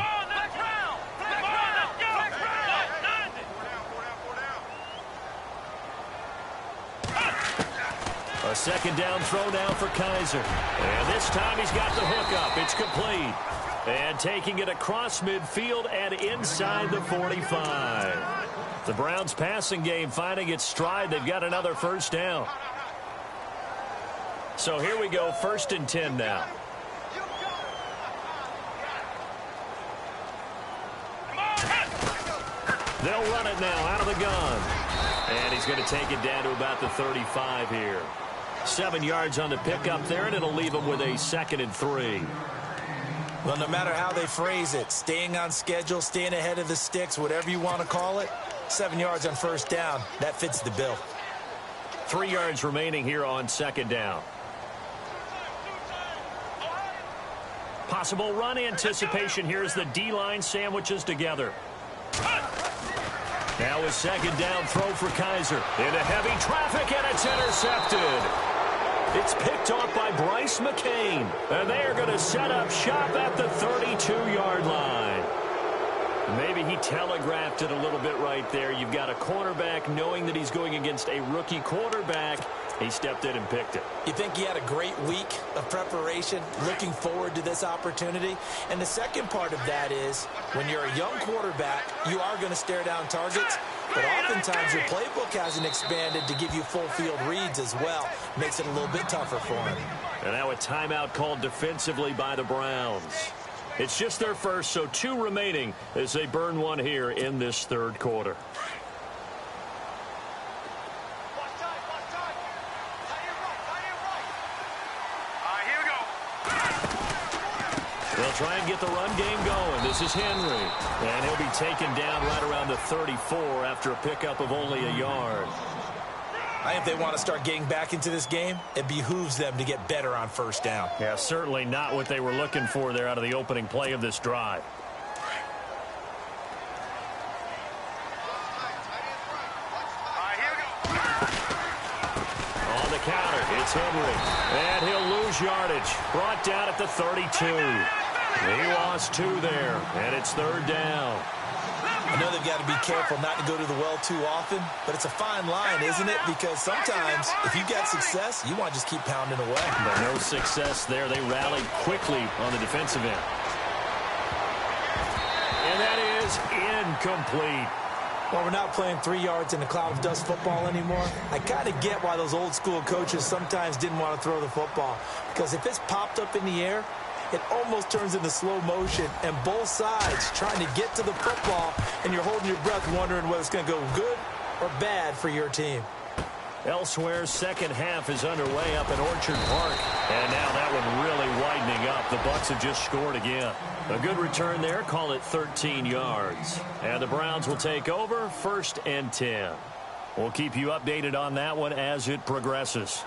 [SPEAKER 1] A 2nd down throw now for Kizer. And this time he's got the hook up. It's complete. And taking it across midfield and inside the 45. The Browns passing game finding its stride. They've got another 1st down. So here we go, 1st and 10 now. They'll run it now out of the gun. And he's going to take it down to about the 35 here. 7 yards on the pickup there, and it'll leave him with a 2nd and 3.
[SPEAKER 2] Well, no matter how they phrase it, staying on schedule, staying ahead of the sticks, whatever you want to call it, 7 yards on 1st down, that fits the bill.
[SPEAKER 1] 3 yards remaining here on 2nd down. Possible run anticipation here as the D-line sandwiches together. Now a 2nd down throw for Kizer. Into heavy traffic, and it's intercepted. It's picked off by Bryce McCain. And they are going to set up shop at the 32-yard line. Maybe he telegraphed it a little bit right there. You've got a cornerback knowing that he's going against a rookie quarterback. He stepped in and picked it.
[SPEAKER 2] You think he had a great week of preparation, looking forward to this opportunity? And the second part of that is, when you're a young quarterback, you are going to stare down targets, but oftentimes your playbook hasn't expanded to give you full field reads as well. Makes it a little bit tougher for him.
[SPEAKER 1] And now a timeout called defensively by the Browns. It's just their first, so 2 remaining as they burn one here in this 3rd quarter. They'll try and get the run game going. This is Henry. And he'll be taken down right around the 34 after a pickup of only a yard.
[SPEAKER 2] I think if they want to start getting back into this game, it behooves them to get better on 1st down.
[SPEAKER 1] Yeah, certainly not what they were looking for there out of the opening play of this drive. On the counter, it's Henry. And he'll lose yardage. Brought down at the 32. He lost 2 there, and it's 3rd down.
[SPEAKER 2] I know they've got to be careful not to go to the well too often, but it's a fine line, isn't it? Because sometimes, if you get success, you want to just keep pounding away.
[SPEAKER 1] But no success there. They rallied quickly on the defensive end. And that is incomplete.
[SPEAKER 2] Well, we're not playing 3 yards in a cloud of dust football anymore. I kind of get why those old school coaches sometimes didn't want to throw the football. Because if it's popped up in the air, it almost turns into slow motion, and both sides trying to get to the football, and you're holding your breath wondering whether it's going to go good or bad for your team.
[SPEAKER 1] Elsewhere, second half is underway up at Orchard Park. And now that one really widening up. The Bucs have just scored again. A good return there. Call it 13 yards. And the Browns will take over 1st and 10. We'll keep you updated on that one as it progresses.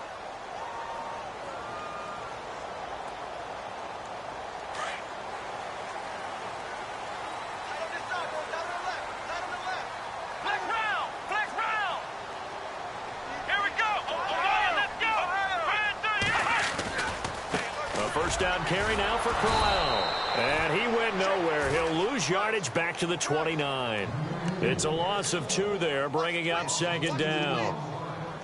[SPEAKER 1] First down carry now for Crowell. And he went nowhere. He'll lose yardage back to the 29. It's a loss of 2 there, bringing up 2nd down.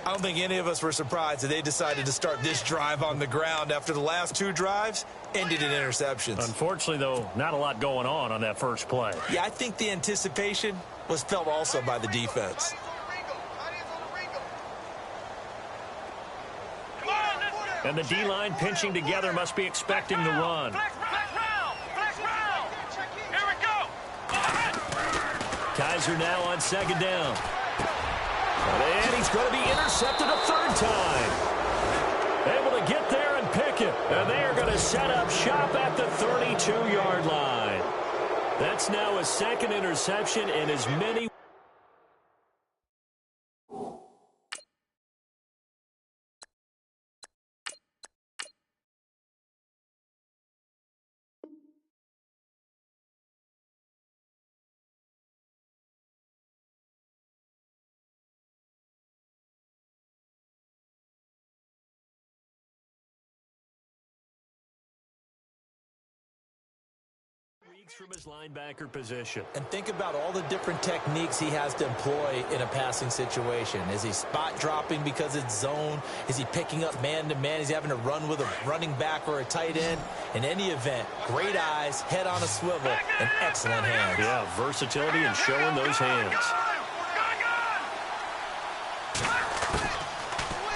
[SPEAKER 2] I don't think any of us were surprised that they decided to start this drive on the ground after the last 2 drives ended in interceptions.
[SPEAKER 1] Unfortunately, though, not a lot going on that first play.
[SPEAKER 2] Yeah, I think the anticipation was felt also by the defense.
[SPEAKER 1] And the D-line pinching together must be expecting the run. Kaiser now on 2nd down. And he's going to be intercepted a 3rd time. Able to get there and pick it. And they are going to set up shop at the 32-yard line. That's now a 2nd interception in as many. From his linebacker position.
[SPEAKER 2] And think about all the different techniques he has to employ in a passing situation. Is he spot dropping because it's zone? Is he picking up man-to-man? Is he having to run with a running back or a tight end? In any event, great eyes, head on a swivel, and excellent hands.
[SPEAKER 1] Yeah, versatility and showing those hands.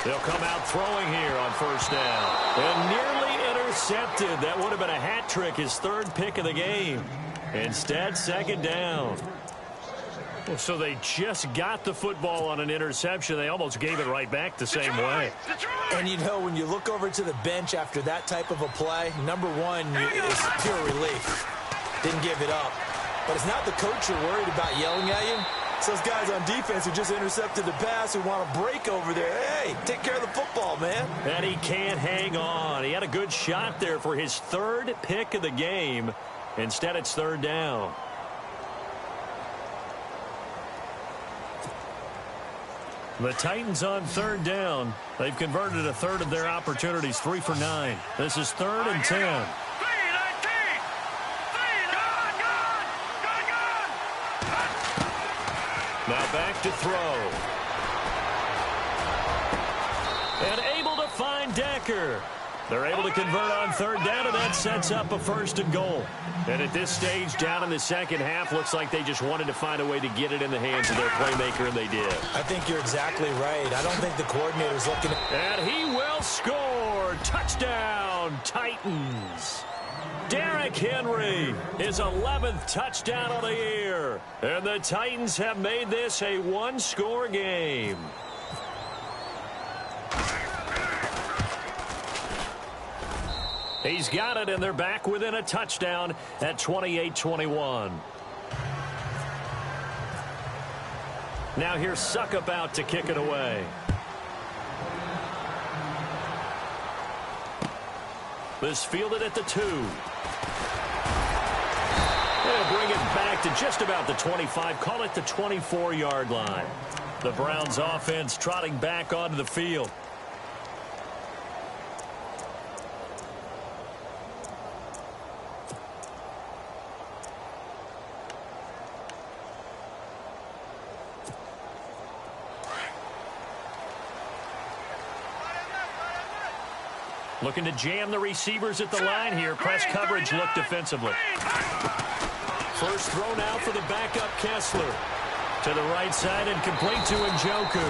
[SPEAKER 1] They'll come out throwing here on 1st down. And nearly intercepted. That would have been a hat trick, his 3rd pick of the game. Instead, 2nd down. So they just got the football on an interception. They almost gave it right back the same way.
[SPEAKER 2] And, you know, when you look over to the bench after that type of a play, number one is pure relief. Didn't give it up. But it's not the coach you're worried about yelling at you. It's those guys on defense who just intercepted the pass who want to break over there. Hey, take care of the football, man.
[SPEAKER 1] And he can't hang on. He had a good shot there for his 3rd pick of the game. Instead, it's 3rd down. The Titans on 3rd down. They've converted a 1/3 of their opportunities, 3 for 9. This is 3rd and 10. Now back to throw. And able to find Decker. They're able to convert on 3rd down, and that sets up a 1st and goal. And at this stage, down in the second half, looks like they just wanted to find a way to get it in the hands of their playmaker, and they did.
[SPEAKER 2] I think you're exactly right. I don't think the coordinator's looking at...
[SPEAKER 1] And he will score. Touchdown, Titans. Derrick Henry, his 11th touchdown of the year. And the Titans have made this a 1-score game. He's got it, and they're back within a touchdown at 28-21. Now here's Suckup out to kick it away. This fielded at the 2. They'll bring it back to just about the 25. Call it the 24-yard line. The Browns offense trotting back onto the field. Looking to jam the receivers at the line here. Press coverage look defensively. First throw now for the backup Kessler. To the right side and complete to Njoku.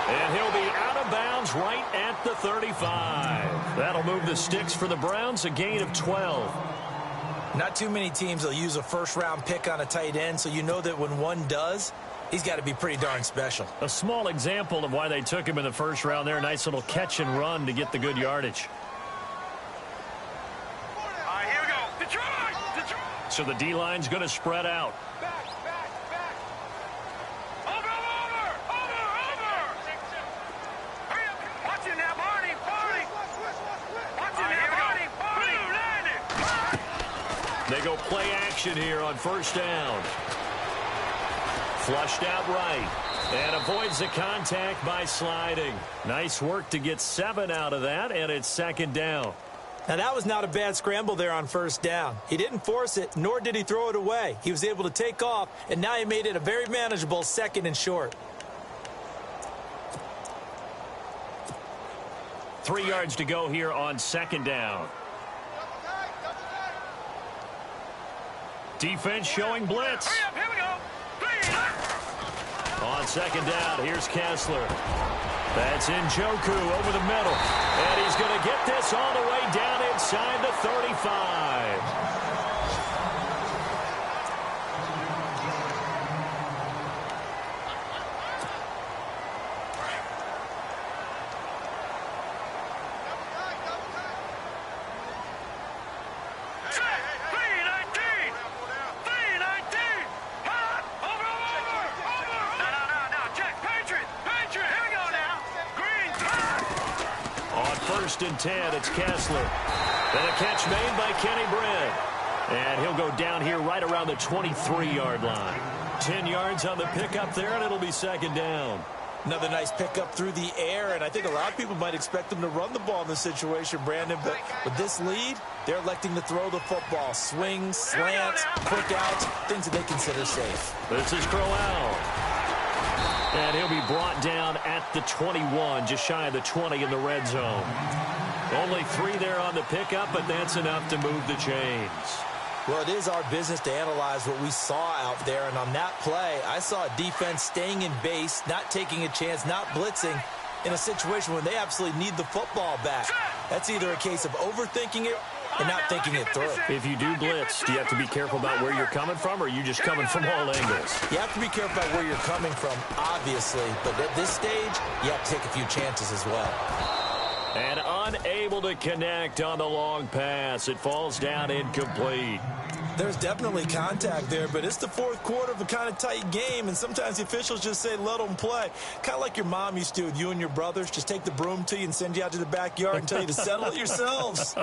[SPEAKER 1] And he'll be out of bounds right at the 35. That'll move the sticks for the Browns, a gain of 12.
[SPEAKER 2] Not too many teams will use a first-round pick on a tight end, so you know that when one does, he's got to be pretty darn special.
[SPEAKER 1] A small example of why they took him in the first round there. Nice little catch and run to get the good yardage.
[SPEAKER 3] All right, here we go. Detroit! Detroit!
[SPEAKER 1] So the D-line's going to spread out.
[SPEAKER 3] Back. Over! Hurry up. Watch it now, Barney. Watch it now, Barney. Blue landed.
[SPEAKER 1] They go play action here on first down. Flushed out right. And avoids the contact by sliding. Nice work to get 7 out of that, and it's second down.
[SPEAKER 2] Now, that was not a bad scramble there on first down. He didn't force it, nor did he throw it away. He was able to take off, and now he made it a very manageable 2nd and short.
[SPEAKER 1] 3 yards to go here on second down. Defense showing blitz.
[SPEAKER 3] Hurry up, here we go.
[SPEAKER 1] On second down, here's Kessler. That's Njoku over the middle. And he's going to get this all the way down inside the 35. First and 10, it's Kessler. And a catch made by Kenny Britt. And he'll go down here right around the 23-yard line. 10 yards on the pickup there, and it'll be second down.
[SPEAKER 2] Another nice pickup through the air, and I think a lot of people might expect them to run the ball in this situation, Brandon. But with this lead, they're electing to throw the football. Swings, slants, quick outs, things that they consider safe.
[SPEAKER 1] This is Crowell. And he'll be brought down at the 21, just shy of the 20 in the red zone. Only 3 there on the pickup, but that's enough to move the chains.
[SPEAKER 2] Well, it is our business to analyze what we saw out there, and on that play, I saw a defense staying in base, not taking a chance, not blitzing, in a situation where they absolutely need the football back. That's either a case of overthinking it or not thinking it through.
[SPEAKER 1] If you do blitz, do you have to be careful about where you're coming from, or are you just coming from all angles?
[SPEAKER 2] You have to be careful about where you're coming from, obviously, but at this stage, you have to take a few chances as well.
[SPEAKER 1] And unable to connect on the long pass. It falls down incomplete.
[SPEAKER 2] There's definitely contact there, but it's the fourth quarter of a kind of tight game, and sometimes the officials just say, let them play. Kind of like your mom used to with you and your brothers. Just take the broom to you and send you out to the backyard and tell you to settle it yourselves.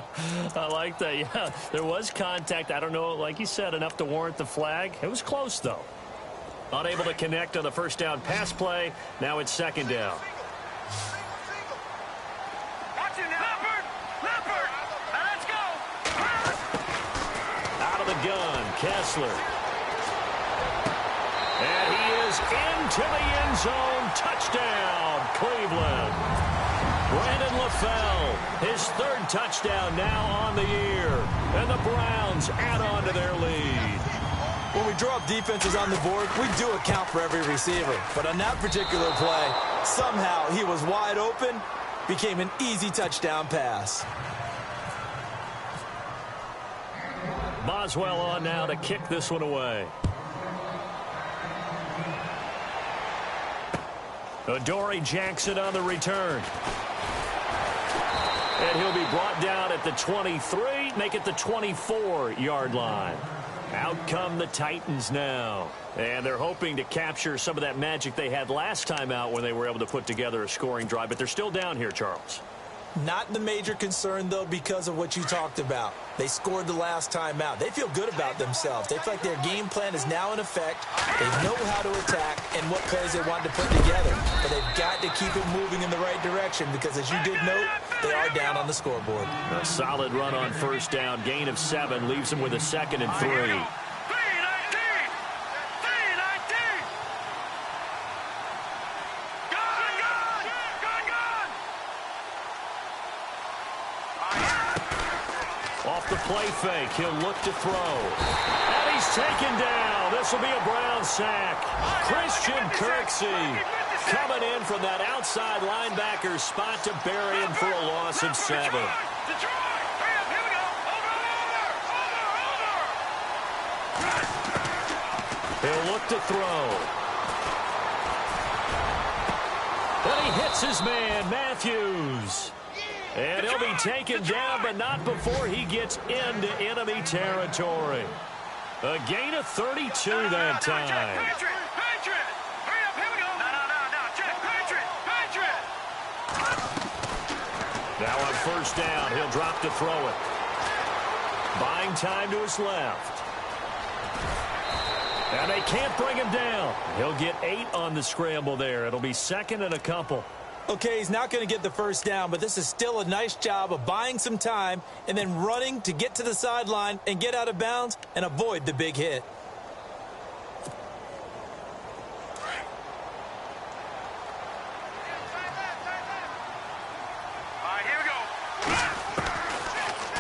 [SPEAKER 1] I like that. Yeah, there was contact. I don't know, like you said, enough to warrant the flag. It was close, though. Unable to connect on the first down pass play. Now it's second down. Gun, Kessler. And he is into the end zone. Touchdown, Cleveland. Brandon LaFell, his 3rd touchdown now on the year. And the Browns add on to their lead.
[SPEAKER 2] When we draw up defenses on the board, we do account for every receiver. But on that particular play, somehow he was wide open, became an easy touchdown pass.
[SPEAKER 1] Boswell on now to kick this one away. Adoree Jackson on the return. And he'll be brought down at the 23, make it the 24-yard line. Out come the Titans now. And they're hoping to capture some of that magic they had last time out when they were able to put together a scoring drive. But they're still down here, Charles.
[SPEAKER 2] Not the major concern, though, because of what you talked about. They scored the last time out. They feel good about themselves. They feel like their game plan is now in effect. They know how to attack and what plays they want to put together. But they've got to keep it moving in the right direction because, as you did note, they are down on the scoreboard.
[SPEAKER 1] A solid run on first down. Gain of 7 leaves them with a 2nd and 3. Off the play fake, he'll look to throw. And he's taken down. This will be a Brown sack. Christian Kirksey Coming in from that outside linebacker spot to bury him for a loss of 7.
[SPEAKER 3] Detroit! Hurry up, here we go! Over!
[SPEAKER 1] He'll look to throw. And he hits his man, Matthews. And he'll be taken down, but not before he gets into enemy territory. A gain of 32 that time.
[SPEAKER 3] Patriot! Hurry up, here we go! No, Jack, Patriot!
[SPEAKER 1] Now on first down, he'll drop to throw it. Buying time to his left. And they can't bring him down. He'll get 8 on the scramble there. It'll be second and a couple.
[SPEAKER 2] Okay, he's not going to get the first down, but this is still a nice job of buying some time and then running to get to the sideline and get out of bounds and avoid the big hit.
[SPEAKER 3] All right, here we go.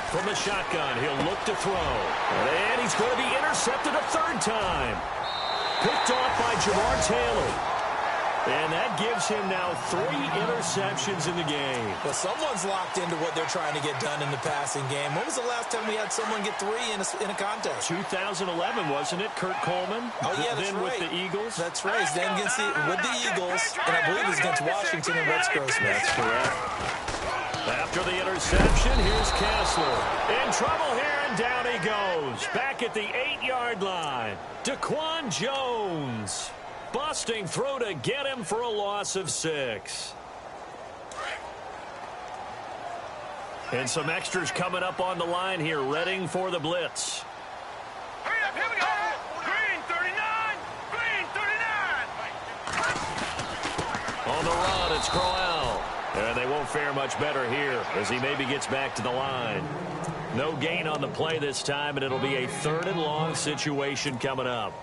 [SPEAKER 1] From the shotgun, he'll look to throw. And he's going to be intercepted a third time. Picked off by Jamar Taylor. And that gives him now 3 interceptions in the game.
[SPEAKER 2] Well, someone's locked into what they're trying to get done in the passing game. When was the last time we had someone get 3 in a contest?
[SPEAKER 1] 2011, wasn't it? Kurt Coleman?
[SPEAKER 2] Oh, yeah, that's
[SPEAKER 1] then
[SPEAKER 2] right.
[SPEAKER 1] with the Eagles?
[SPEAKER 2] That's right. Then with the Eagles, and I believe it's against Washington and Rex Grossman.
[SPEAKER 1] That's correct. After the interception, here's Kessler. In trouble here, and down he goes. Back at the 8-yard line. Daquan Jones. Busting through to get him for a loss of 6. And some extras coming up on the line here, readying for the blitz.
[SPEAKER 3] Hurry up, here we go. Green 39. Green 39.
[SPEAKER 1] On the run, it's Crowell. And they won't fare much better here as he maybe gets back to the line. No gain on the play this time, and it'll be a 3rd and long situation coming up.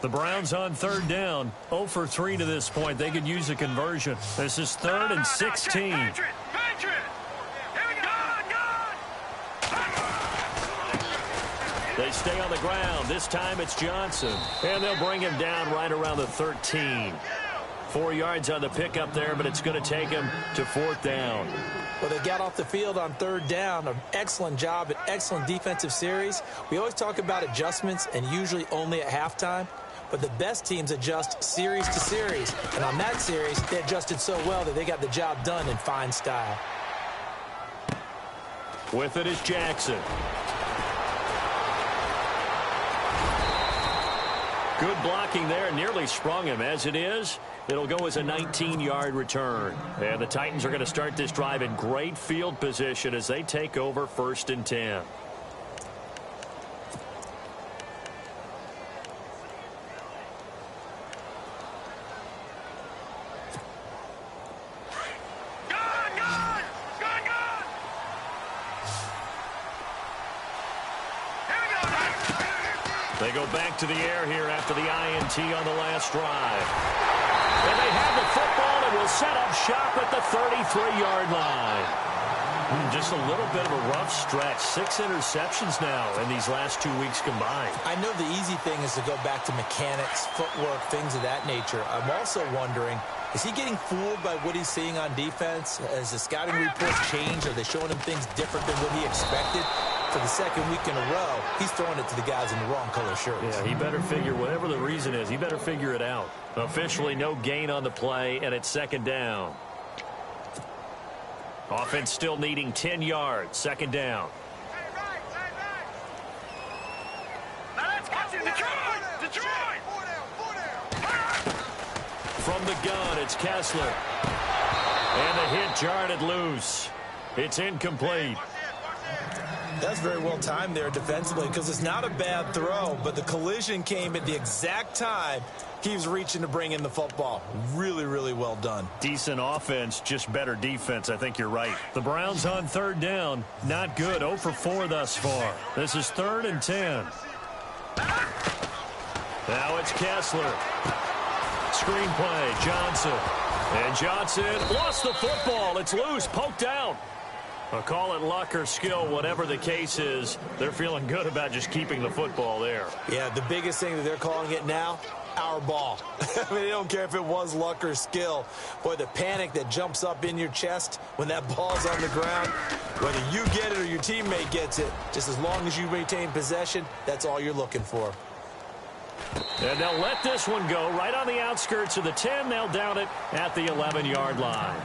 [SPEAKER 1] The Browns on 3rd down, 0 for 3 to this point. They could use a conversion. This is 3rd and 16.
[SPEAKER 3] Patriot. Here we go.
[SPEAKER 1] They stay on the ground. This time it's Johnson. And they'll bring him down right around the 13. 4 yards on the pickup there, but it's going to take him to 4th down.
[SPEAKER 2] Well, they got off the field on 3rd down. An excellent job, an excellent defensive series. We always talk about adjustments and usually only at halftime. But the best teams adjust series to series. And on that series, they adjusted so well that they got the job done in fine style.
[SPEAKER 1] With it is Jackson. Good blocking there. Nearly sprung him. As it is, it'll go as a 19-yard return. And the Titans are going to start this drive in great field position as they take over 1st and 10. They go back to the air here after the INT on the last drive. And they have the football and will set up shop at the 33-yard line. Just a little bit of a rough stretch. 6 interceptions now in these last 2 weeks combined.
[SPEAKER 2] I know the easy thing is to go back to mechanics, footwork, things of that nature. I'm also wondering, is he getting fooled by what he's seeing on defense? Has the scouting reports changed? Are they showing him things different than what he expected? For the 2nd week in a row, he's throwing it to the guys in the wrong color shirts.
[SPEAKER 1] Yeah, he better figure, whatever the reason is, he better figure it out. Officially, no gain on the play, and it's 2nd down. Offense still needing 10 yards. 2nd down.
[SPEAKER 3] Detroit!
[SPEAKER 1] From the gun, it's Kessler. And the hit jarred loose. It's incomplete.
[SPEAKER 2] That's very well timed there defensively because it's not a bad throw, but the collision came at the exact time he was reaching to bring in the football. Really, really well done.
[SPEAKER 1] Decent offense, just better defense. I think you're right. The Browns on 3rd down. Not good. 0 for 4 thus far. This is 3rd and 10. Now it's Kessler. Screen play, Johnson. And Johnson lost the football. It's loose, poked out. Well, call it luck or skill, whatever the case is, they're feeling good about just keeping the football there.
[SPEAKER 2] Yeah, the biggest thing that they're calling it now, our ball. I mean, they don't care if it was luck or skill. Boy, the panic that jumps up in your chest when that ball's on the ground, whether you get it or your teammate gets it, just as long as you maintain possession, that's all you're looking for.
[SPEAKER 1] And they'll let this one go right on the outskirts of the 10. They'll down it at the 11-yard line.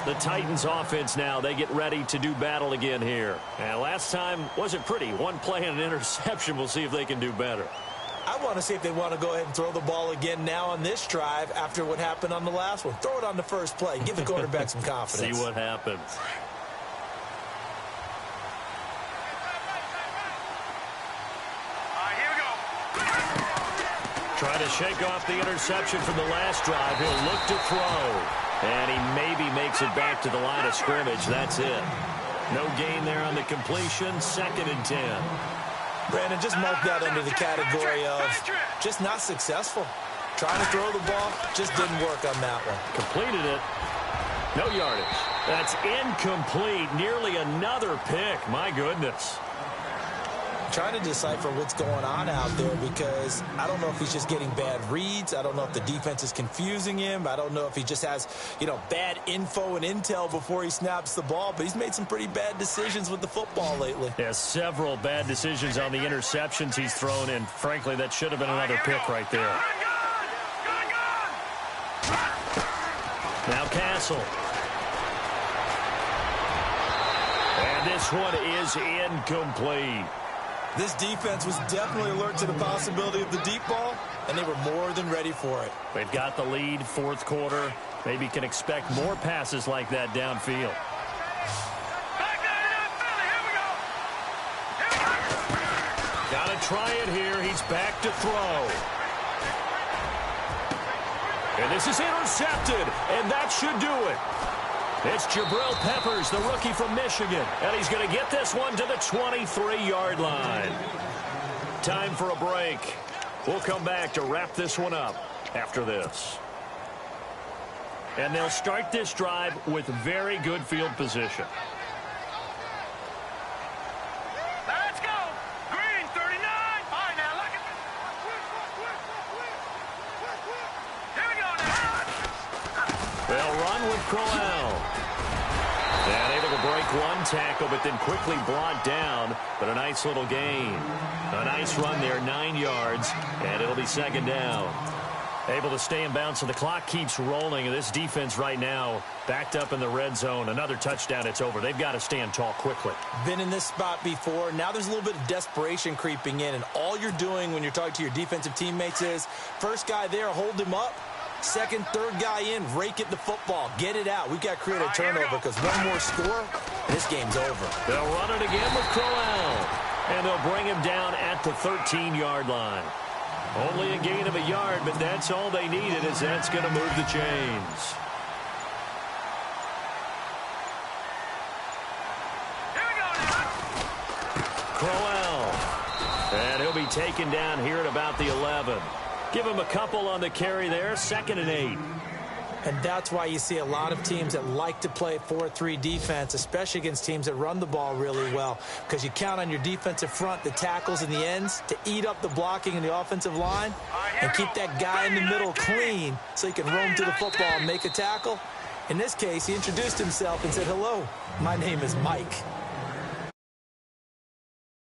[SPEAKER 1] The Titans offense now, they get ready to do battle again here. And last time wasn't pretty. One play and an interception. We'll see if they can do better.
[SPEAKER 2] I want to see if they want to go ahead and throw the ball again now on this drive after what happened on the last one. Throw it on the first play. Give the quarterback some confidence.
[SPEAKER 1] See what happens.
[SPEAKER 3] Here we go.
[SPEAKER 1] Trying to shake off the interception from the last drive. He'll look to throw. And he maybe makes it back to the line of scrimmage. That's it. No gain there on the completion. 2nd and 10.
[SPEAKER 2] Brandon, just mark that under the category of just not successful. Trying to throw the ball, just didn't work on that one.
[SPEAKER 1] Completed it. No yardage. That's incomplete. Nearly another pick. My goodness.
[SPEAKER 2] Trying to decipher what's going on out there because I don't know if he's just getting bad reads. I don't know if the defense is confusing him. I don't know if he just has, bad info and intel before he snaps the ball. But he's made some pretty bad decisions with the football lately.
[SPEAKER 1] Yeah, several bad decisions on the interceptions he's thrown, and frankly, that should have been another pick right there. Now Castle. And this one is incomplete.
[SPEAKER 2] This defense was definitely alert to the possibility of the deep ball, and they were more than ready for it.
[SPEAKER 1] They've got the lead, 4th quarter. Maybe can expect more passes like that downfield. Got to try it here. He's back to throw. And this is intercepted, and that should do it. It's Jabril Peppers, the rookie from Michigan, and he's going to get this one to the 23-yard line. Time for a break. We'll come back to wrap this one up after this. And they'll start this drive with very good field position.
[SPEAKER 3] Let's go. Green, 39. All right, now look at this. Here we go now.
[SPEAKER 1] They'll run with Crowell. And able to break one tackle, but then quickly brought down. But a nice little gain. A nice run there, 9 yards, and it'll be 2nd down. Able to stay in bounds, so the clock keeps rolling. And this defense right now backed up in the red zone. Another touchdown, it's over. They've got to stand tall quickly.
[SPEAKER 2] Been in this spot before. Now there's a little bit of desperation creeping in, and all you're doing when you're talking to your defensive teammates is first guy there, hold him up. 2nd, 3rd guy in, rake at the football. Get it out. We've got to create a turnover because one more score, this game's over.
[SPEAKER 1] They'll run it again with Crowell. And they'll bring him down at the 13-yard line. Only a gain of a yard, but that's all they needed, as that's going to move the chains.
[SPEAKER 3] Here we go now.
[SPEAKER 1] Crowell. And he'll be taken down here at about the 11. Give him a couple on the carry there, 2nd and 8.
[SPEAKER 2] And that's why you see a lot of teams that like to play 4-3 defense, especially against teams that run the ball really well, because you count on your defensive front, the tackles and the ends, to eat up the blocking in the offensive line and keep that guy in the middle clean so he can roam to the football and make a tackle. In this case, he introduced himself and said, "Hello, my name is Mike."